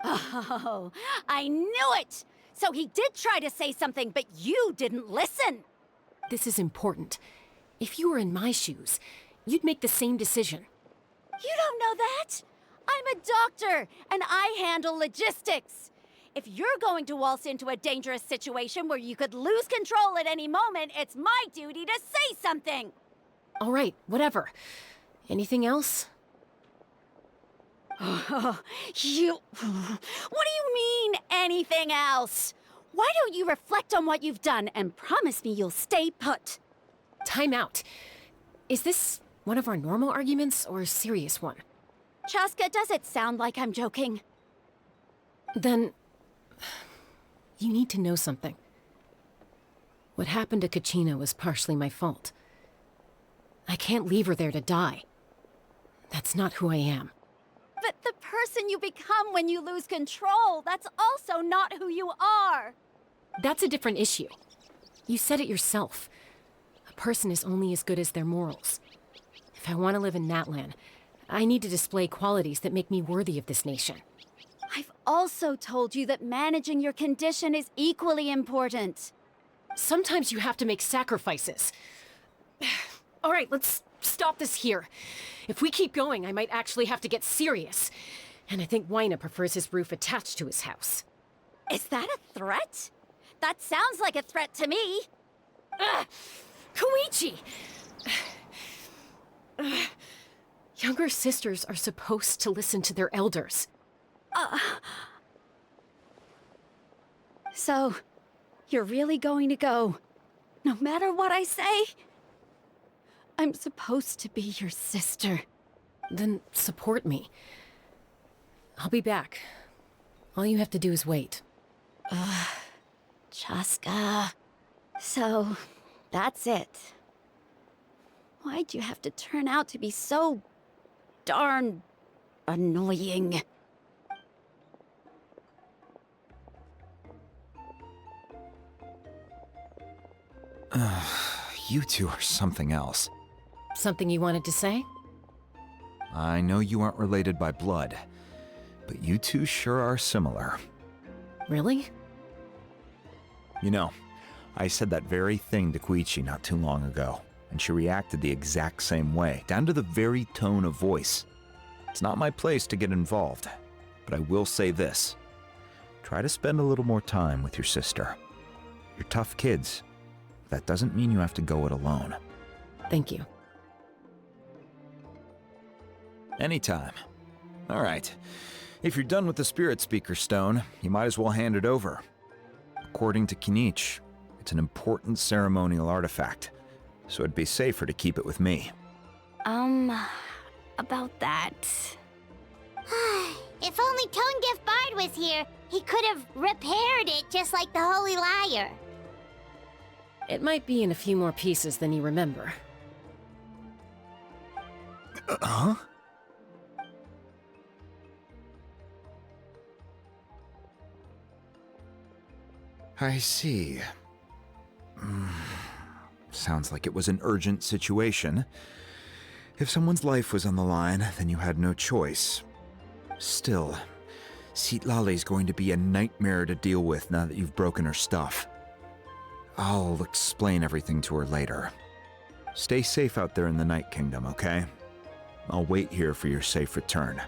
Oh, I knew it! So he did try to say something, but you didn't listen. This is important. If you were in my shoes, you'd make the same decision. You don't know that? I'm a doctor, and I handle logistics. If you're going to waltz into a dangerous situation where you could lose control at any moment, it's my duty to say something! All right, whatever. Anything else? What do you mean, anything else? Why don't you reflect on what you've done and promise me you'll stay put? Time out. Is this one of our normal arguments or a serious one? Chaska, does it sound like I'm joking? Then... you need to know something. What happened to Kachina was partially my fault. I can't leave her there to die. That's not who I am. But the person you become when you lose control, that's also not who you are! That's a different issue. You said it yourself. A person is only as good as their morals. If I want to live in NATLAN, I need to display qualities that make me worthy of this nation. I've also told you that managing your condition is equally important. Sometimes you have to make sacrifices. All right, let's stop this here. If we keep going, I might actually have to get serious. And I think Wyna prefers his roof attached to his house. Is that a threat? That sounds like a threat to me. Koichi! Younger sisters are supposed to listen to their elders. So, you're really going to go, no matter what I say? I'm supposed to be your sister. Then support me. I'll be back. All you have to do is wait. Chaska. So, that's it. Why'd you have to turn out to be so darn annoying? You two are something else. Something you wanted to say? I know you aren't related by blood, but you two sure are similar. Really? You know, I said that very thing to Koichi not too long ago, and she reacted the exact same way, down to the very tone of voice. It's not my place to get involved, but I will say this. Try to spend a little more time with your sister. You're tough kids. That doesn't mean you have to go it alone. Thank you. Anytime. All right. If you're done with the Spirit Speaker Stone, you might as well hand it over. According to Kinich, it's an important ceremonial artifact, so it'd be safer to keep it with me. About that. If only Tonegif Bard was here, he could have repaired it just like the Holy Liar. It might be in a few more pieces than you remember. Huh? I see. Sounds like it was an urgent situation. If someone's life was on the line, then you had no choice. Still, Citlali's going to be a nightmare to deal with now that you've broken her stuff. I'll explain everything to her later. Stay safe out there in the Night Kingdom, okay? I'll wait here for your safe return.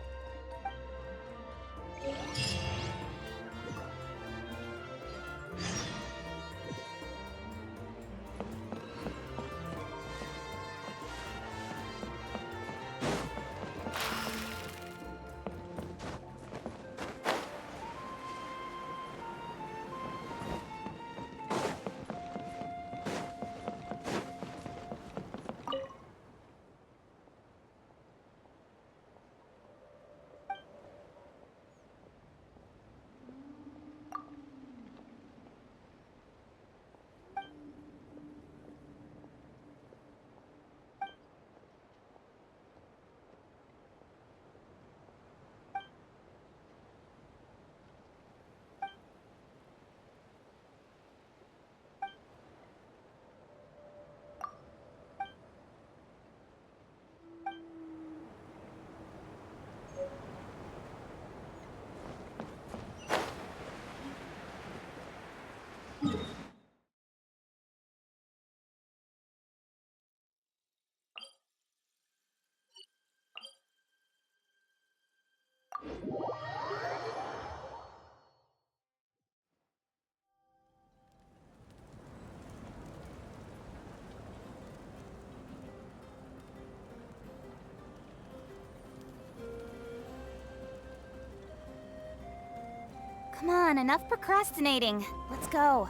on, enough procrastinating. Let's go.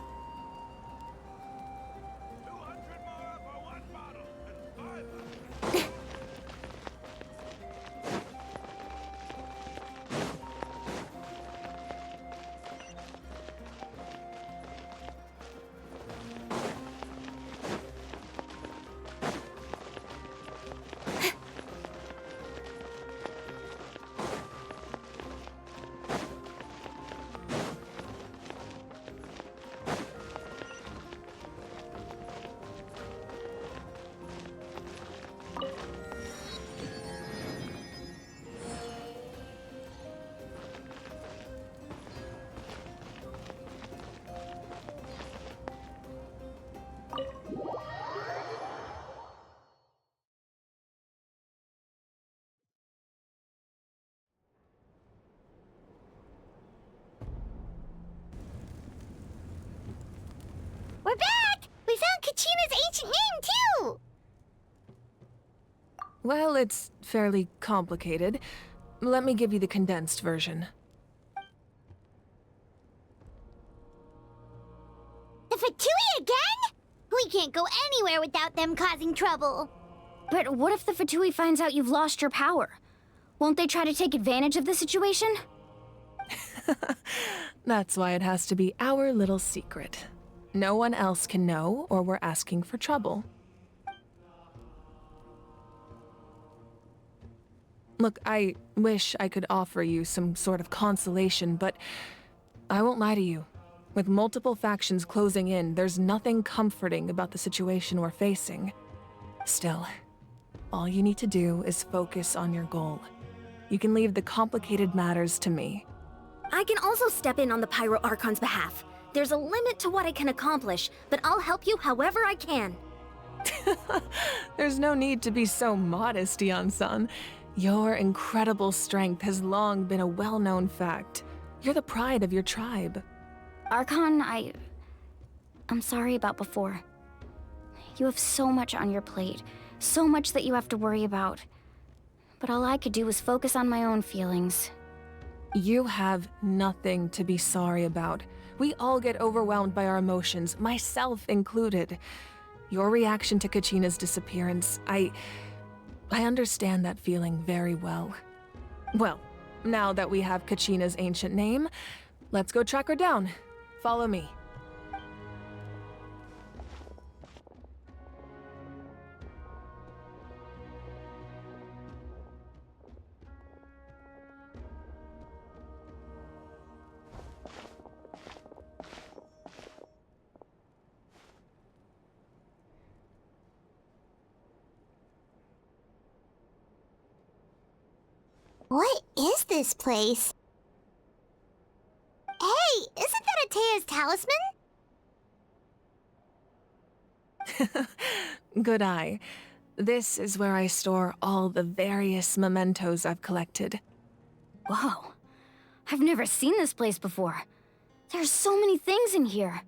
We're back! We found Kachina's ancient name, too! Well, it's fairly complicated. Let me give you the condensed version. The Fatui again? We can't go anywhere without them causing trouble. But what if the Fatui finds out you've lost your power? Won't they try to take advantage of the situation? That's why it has to be our little secret. No one else can know, or we're asking for trouble. Look, I wish I could offer you some sort of consolation, but I won't lie to you. With multiple factions closing in, there's nothing comforting about the situation we're facing. Still, all you need to do is focus on your goal. You can leave the complicated matters to me. I can also step in on the Pyro Archon's behalf. There's a limit to what I can accomplish, but I'll help you however I can. There's no need to be so modest, Yan-san. Your incredible strength has long been a well-known fact. You're the pride of your tribe. Archon, I'm sorry about before. You have so much on your plate, so much that you have to worry about. But all I could do was focus on my own feelings. You have nothing to be sorry about. We all get overwhelmed by our emotions, myself included. Your reaction to Kachina's disappearance, I understand that feeling very well. Well, now that we have Kachina's ancient name, let's go track her down. Follow me. What is this place? Hey, isn't that Atea's talisman? Good eye. This is where I store all the various mementos I've collected. Whoa. I've never seen this place before. There's so many things in here.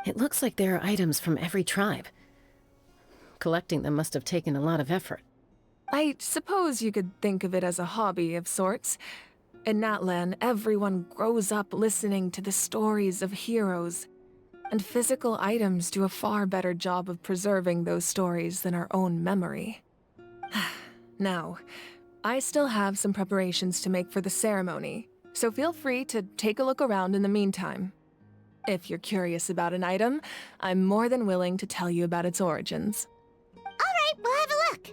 It looks like there are items from every tribe. Collecting them must have taken a lot of effort. I suppose you could think of it as a hobby of sorts. In NATLAN, everyone grows up listening to the stories of heroes, and physical items do a far better job of preserving those stories than our own memory. Now, I still have some preparations to make for the ceremony, so feel free to take a look around in the meantime. If you're curious about an item, I'm more than willing to tell you about its origins. All right, we'll have a look.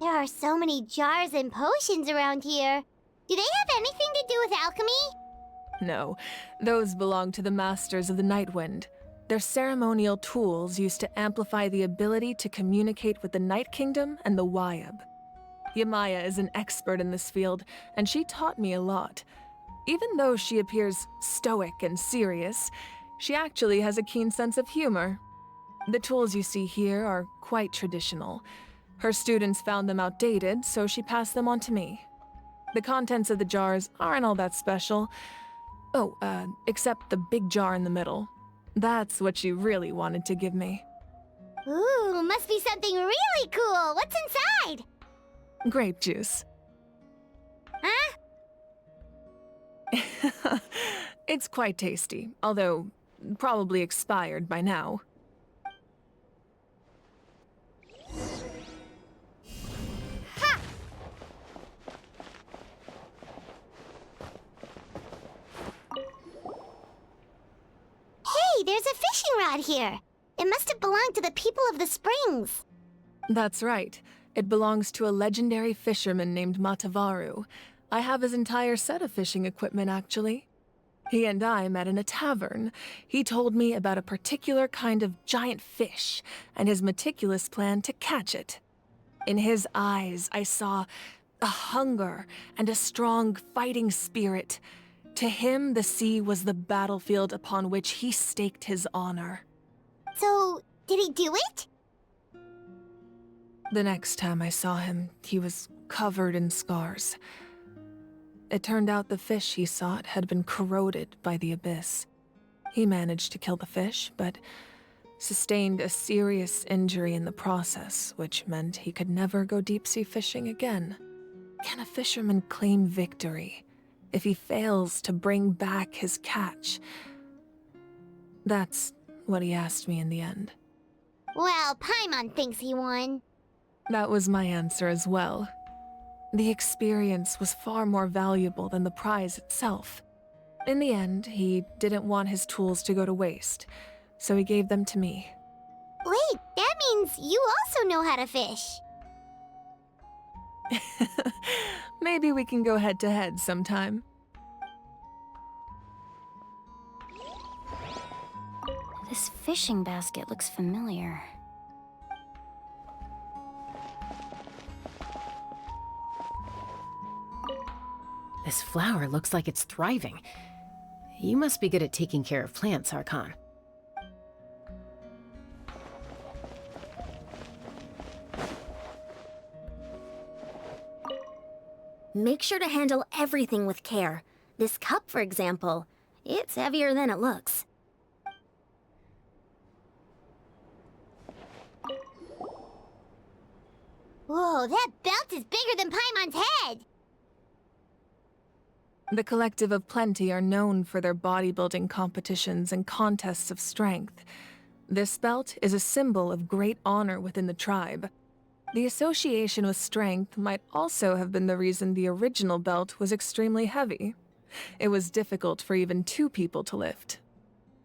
There are so many jars and potions around here. Do they have anything to do with alchemy? No, those belong to the Masters of the Nightwind. They're ceremonial tools used to amplify the ability to communicate with the Night Kingdom and the Wyab. Yamaya is an expert in this field, and she taught me a lot. Even though she appears stoic and serious, she actually has a keen sense of humor. The tools you see here are quite traditional. Her students found them outdated, so she passed them on to me. The contents of the jars aren't all that special. Oh, except the big jar in the middle. That's what you really wanted to give me. Ooh, must be something really cool. What's inside? Grape juice. Huh? It's quite tasty, although probably expired by now. Ha! Hey, there's a fishing rod here. It must have belonged to the people of the springs. That's right. It belongs to a legendary fisherman named Matavaru. I have his entire set of fishing equipment, actually. He and I met in a tavern. He told me about a particular kind of giant fish and his meticulous plan to catch it. In his eyes, I saw a hunger and a strong fighting spirit. To him, the sea was the battlefield upon which he staked his honor. So, did he do it? The next time I saw him, he was covered in scars. It turned out the fish he sought had been corroded by the abyss. He managed to kill the fish, but sustained a serious injury in the process, which meant he could never go deep-sea fishing again. Can a fisherman claim victory if he fails to bring back his catch? That's what he asked me in the end. Well, Paimon thinks he won. That was my answer as well. The experience was far more valuable than the prize itself. In the end, he didn't want his tools to go to waste, so he gave them to me. Wait, that means you also know how to fish. Maybe we can go head-to-head sometime. This fishing basket looks familiar. This flower looks like it's thriving. You must be good at taking care of plants, Archon. Make sure to handle everything with care. This cup, for example, it's heavier than it looks. Whoa, that belt is bigger than Paimon's head! The Collective of Plenty are known for their bodybuilding competitions and contests of strength. This belt is a symbol of great honor within the tribe. The association with strength might also have been the reason the original belt was extremely heavy. It was difficult for even two people to lift.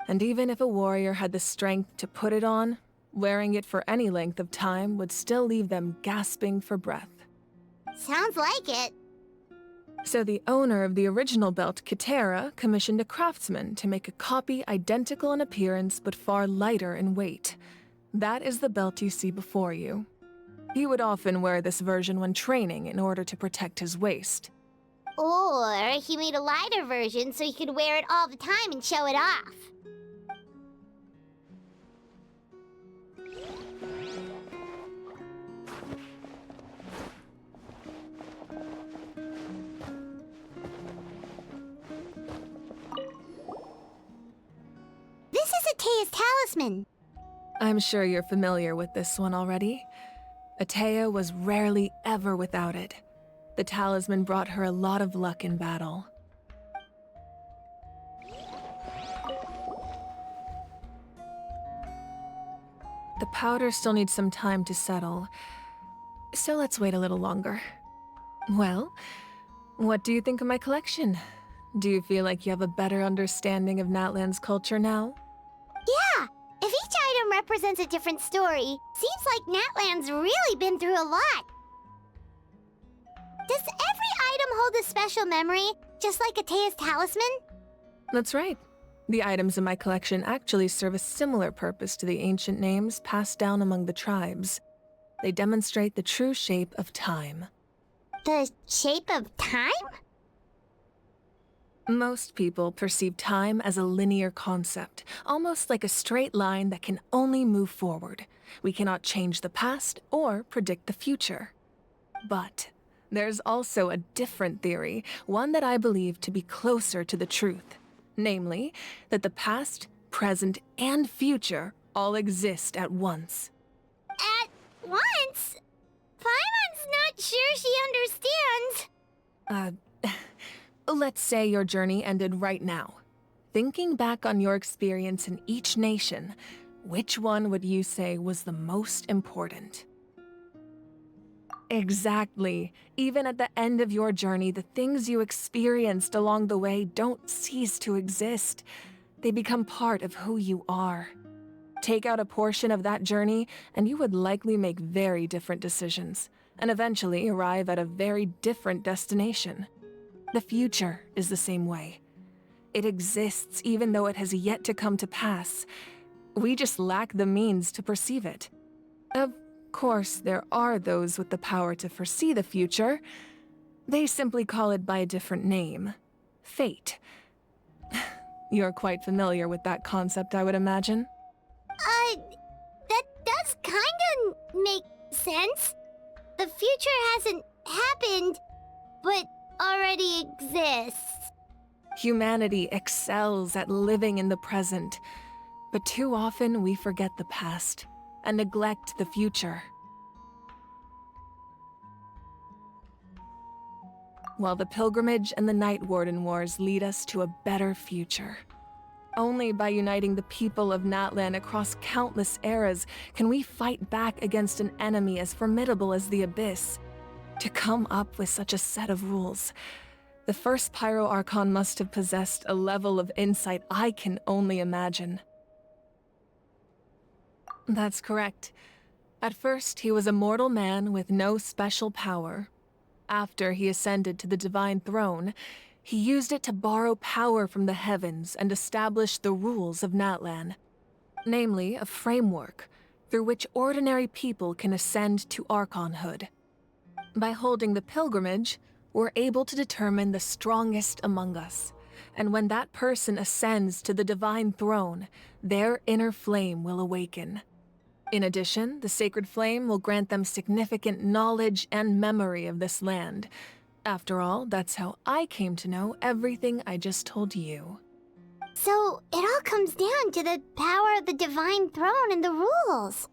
And even if a warrior had the strength to put it on, wearing it for any length of time would still leave them gasping for breath. Sounds like it. So the owner of the original belt, Kitera, commissioned a craftsman to make a copy identical in appearance but far lighter in weight. That is the belt you see before you. He would often wear this version when training in order to protect his waist. Or he made a lighter version so he could wear it all the time and show it off. This is Atea's talisman. I'm sure you're familiar with this one already. Atea was rarely ever without it. The talisman brought her a lot of luck in battle. The powder still needs some time to settle, so let's wait a little longer. Well, what do you think of my collection? Do you feel like you have a better understanding of NATLAN's culture now? Yeah! If each item represents a different story, seems like NATLAN's really been through a lot. Does every item hold a special memory, just like Atea's talisman? That's right. The items in my collection actually serve a similar purpose to the ancient names passed down among the tribes. They demonstrate the true shape of time. The shape of time? Most people perceive time as a linear concept, almost like a straight line that can only move forward. We cannot change the past or predict the future. But there's also a different theory, one that I believe to be closer to the truth. Namely, that the past present, and future all exist at once. At once? Paimon's not sure she understands. Let's say your journey ended right now. Thinking back on your experience in each nation, which one would you say was the most important? Exactly. Even at the end of your journey, the things you experienced along the way don't cease to exist. They become part of who you are. Take out a portion of that journey, and you would likely make very different decisions, and eventually arrive at a very different destination. The future is the same way. It exists even though it has yet to come to pass. We just lack the means to perceive it. Of course, there are those with the power to foresee the future. They simply call it by a different name. Fate. You're quite familiar with that concept, I would imagine. That does kinda make sense. The future hasn't happened, but already exists. Humanity excels at living in the present, but too often we forget the past and neglect the future. While the pilgrimage and the Night Warden Wars lead us to a better future. Only by uniting the people of NATLAN across countless eras can we fight back against an enemy as formidable as the Abyss. To come up with such a set of rules, the first Pyro Archon must have possessed a level of insight I can only imagine. That's correct. At first, he was a mortal man with no special power. After he ascended to the Divine Throne, he used it to borrow power from the heavens and establish the rules of NATLAN. Namely, a framework through which ordinary people can ascend to Archonhood. By holding the pilgrimage, we're able to determine the strongest among us. And when that person ascends to the Divine Throne, their inner flame will awaken. In addition, the sacred flame will grant them significant knowledge and memory of this land. After all, that's how I came to know everything I just told you. So, it all comes down to the power of the Divine Throne and the rules.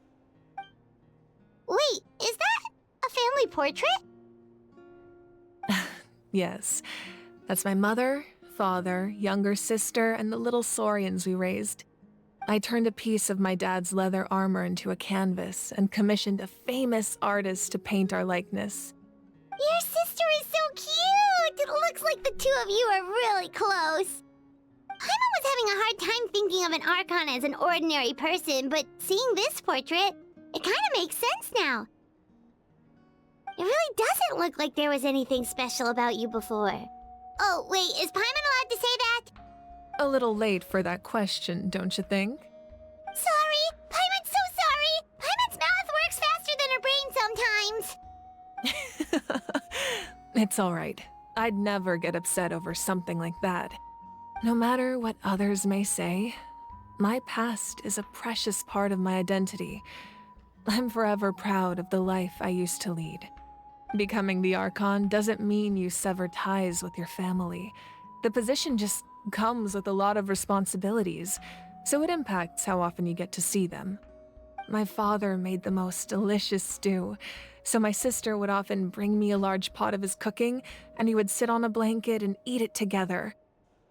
Wait, is that a family portrait? Yes, that's my mother, father, younger sister, and the little saurians we raised. I turned a piece of my dad's leather armor into a canvas and commissioned a famous artist to paint our likeness. Your sister is so cute! It looks like the two of you are really close. Paimon was having a hard time thinking of an Archon as an ordinary person, but seeing this portrait, it kind of makes sense now. It really doesn't look like there was anything special about you before. Oh, wait, is Paimon allowed to say that? A little late for that question, don't you think? Sorry! Paimon's so sorry! Paimon's mouth works faster than her brain sometimes! It's alright. I'd never get upset over something like that. No matter what others may say, my past is a precious part of my identity. I'm forever proud of the life I used to lead. Becoming the Archon doesn't mean you sever ties with your family. The position just comes with a lot of responsibilities, so it impacts how often you get to see them. My father made the most delicious stew, so my sister would often bring me a large pot of his cooking, and we would sit on a blanket and eat it together.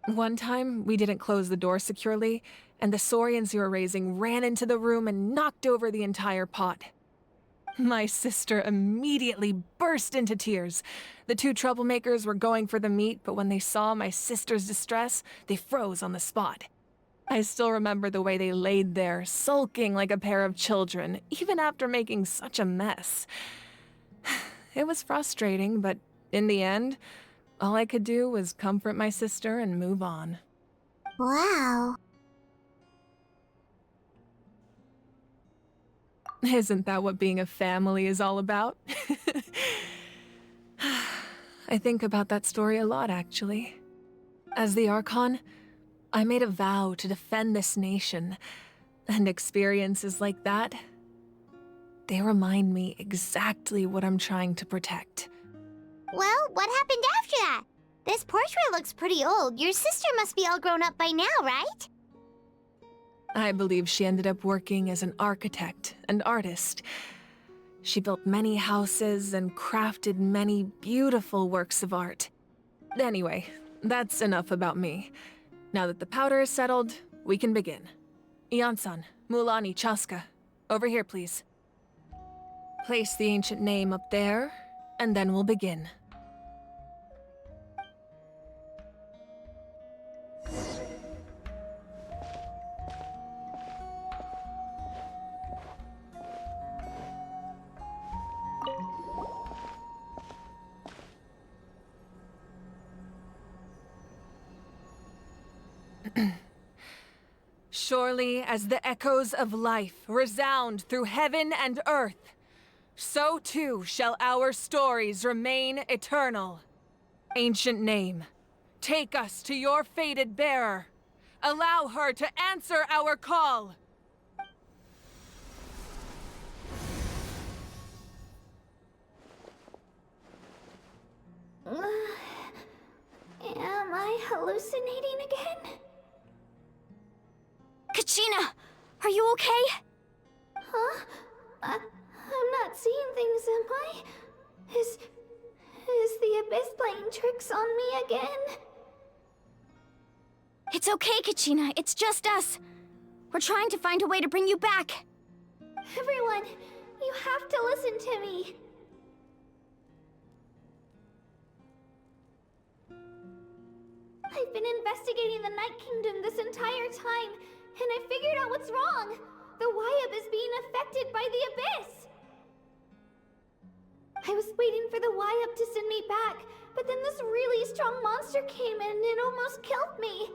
One time, we didn't close the door securely, and the saurians you were raising ran into the room and knocked over the entire pot. My sister immediately burst into tears. The two troublemakers were going for the meat, but when they saw my sister's distress, they froze on the spot. I still remember the way they laid there, sulking like a pair of children, even after making such a mess. It was frustrating, but in the end, all I could do was comfort my sister and move on. Wow. Isn't that what being a family is all about? I think about that story a lot, actually. As the Archon, I made a vow to defend this nation, and experiences like that, they remind me exactly what I'm trying to protect. Well, what happened after that? This portrait looks pretty old. Your sister must be all grown up by now, right? I believe she ended up working as an architect and artist. She built many houses and crafted many beautiful works of art. Anyway, that's enough about me. Now that the powder is settled, we can begin. Ian-san, Mulani, Chaska, over here, please. Place the ancient name up there, and then we'll begin. Surely as the echoes of life resound through heaven and earth, so too shall our stories remain eternal. Ancient name, take us to your fated bearer. Allow her to answer our call. Am I hallucinating again? Kachina, are you okay? Huh? I'm not seeing things, am I? Is the Abyss playing tricks on me again? It's okay, Kachina. It's just us. We're trying to find a way to bring you back. Everyone, you have to listen to me. I've been investigating the Night Kingdom this entire time, and I figured out what's wrong. The Wyab is being affected by the Abyss. I was waiting for the Wyab to send me back, but then this really strong monster came in and it almost killed me.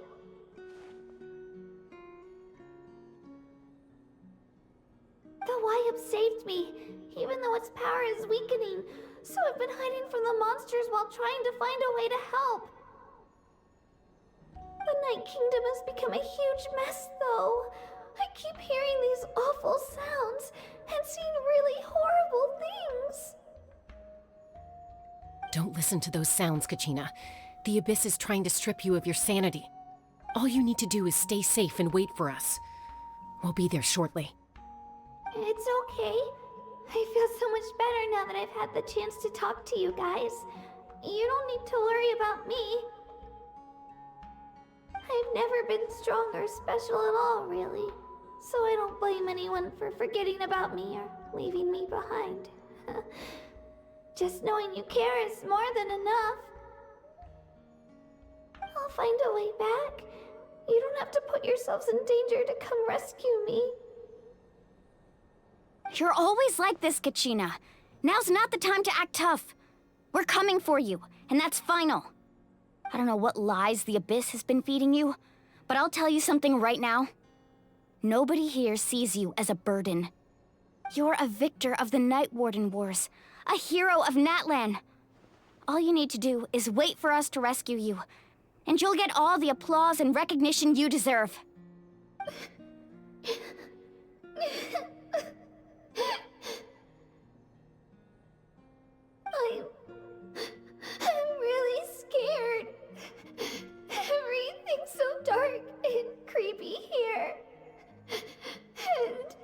The Wyab saved me, even though its power is weakening, so I've been hiding from the monsters while trying to find a way to help. The Night Kingdom has become a huge mess, though. I keep hearing these awful sounds and seeing really horrible things. Don't listen to those sounds, Kachina. The Abyss is trying to strip you of your sanity. All you need to do is stay safe and wait for us. We'll be there shortly. It's okay. I feel so much better now that I've had the chance to talk to you guys. You don't need to worry about me. I've never been strong or special at all, really. So I don't blame anyone for forgetting about me or leaving me behind. Just knowing you care is more than enough. I'll find a way back. You don't have to put yourselves in danger to come rescue me. You're always like this, Kachina. Now's not the time to act tough. We're coming for you, and that's final. I don't know what lies the Abyss has been feeding you, but I'll tell you something right now. Nobody here sees you as a burden. You're a victor of the Night Warden Wars, a hero of NATLAN. All you need to do is wait for us to rescue you, and you'll get all the applause and recognition you deserve. I'm really scared. Everything's so dark and creepy here. And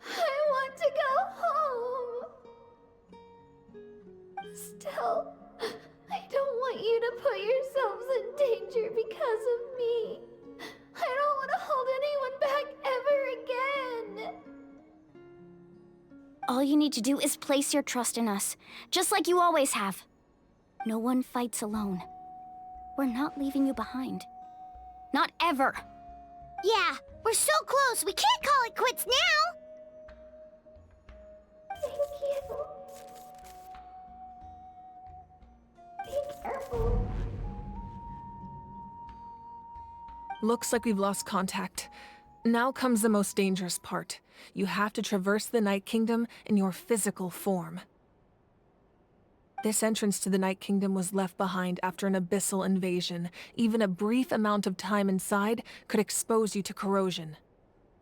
I want to go home. Still, I don't want you to put yourselves in danger because of me. I don't want to hold anyone back ever again. All you need to do is place your trust in us, just like you always have. No one fights alone. We're not leaving you behind. Not ever. Yeah, we're so close. We can't call it quits now. Thank you. Be careful. Looks like we've lost contact. Now comes the most dangerous part. You have to traverse the Night Kingdom in your physical form. This entrance to the Night Kingdom was left behind after an abyssal invasion. Even a brief amount of time inside could expose you to corrosion.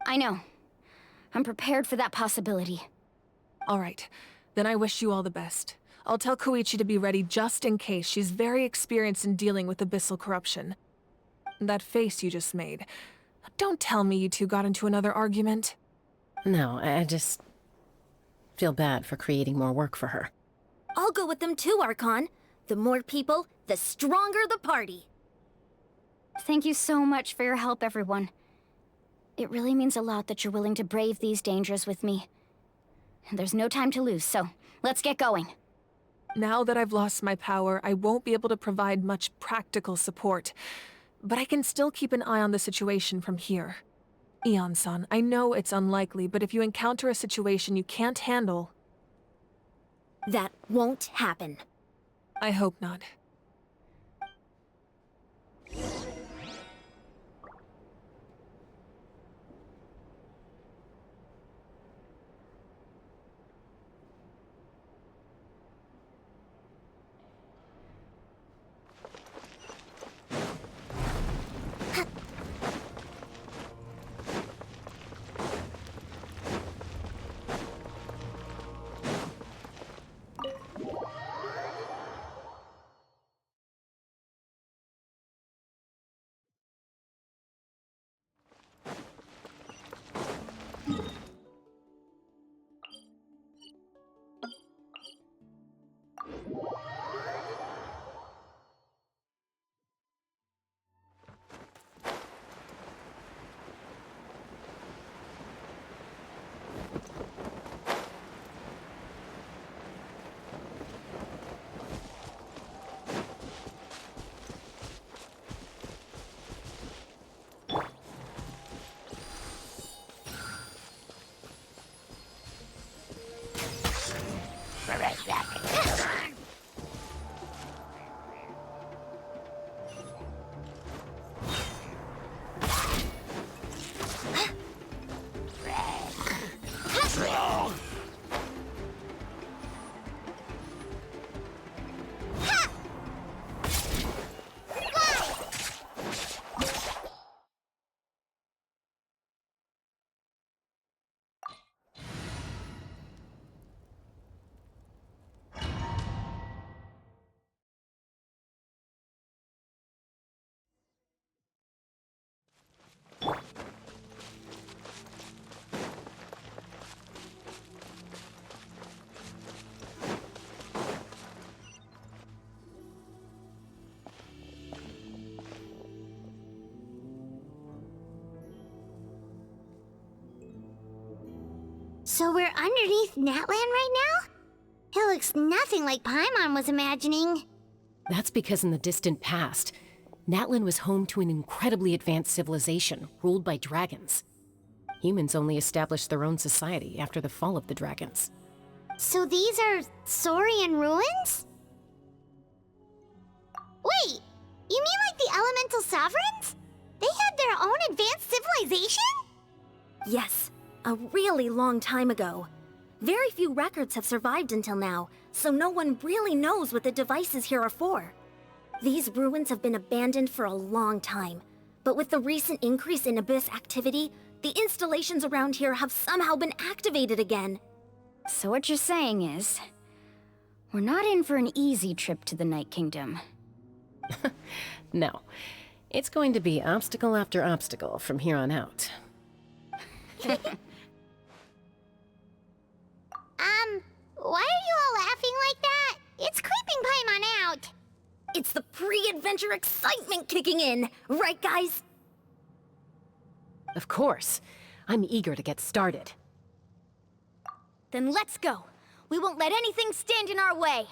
I know. I'm prepared for that possibility. All right, then I wish you all the best. I'll tell Koichi to be ready just in case. She's very experienced in dealing with abyssal corruption. That face you just made. Don't tell me you two got into another argument. No, I just feel bad for creating more work for her. I'll go with them too, Archon. The more people, the stronger the party. Thank you so much for your help, everyone. It really means a lot that you're willing to brave these dangers with me. And there's no time to lose, so let's get going. Now that I've lost my power, I won't be able to provide much practical support. But I can still keep an eye on the situation from here. Eon-san, I know it's unlikely, but if you encounter a situation you can't handle... That won't happen. I hope not. So we're underneath NATLAN right now? It looks nothing like Paimon was imagining. That's because in the distant past, NATLAN was home to an incredibly advanced civilization ruled by dragons. Humans only established their own society after the fall of the dragons. So these are Saurian ruins? Wait, you mean like the elemental sovereigns? They had their own advanced civilization? Yes, a really long time ago. Very few records have survived until now, so no one really knows what the devices here are for. These ruins have been abandoned for a long time, but with the recent increase in Abyss activity, the installations around here have somehow been activated again. So what you're saying is, we're not in for an easy trip to the Night Kingdom. No. It's going to be obstacle after obstacle from here on out. Why are you all laughing like that? It's creeping Paimon out. It's the pre-adventure excitement kicking in, right guys? Of course. I'm eager to get started. Then let's go. We won't let anything stand in our way.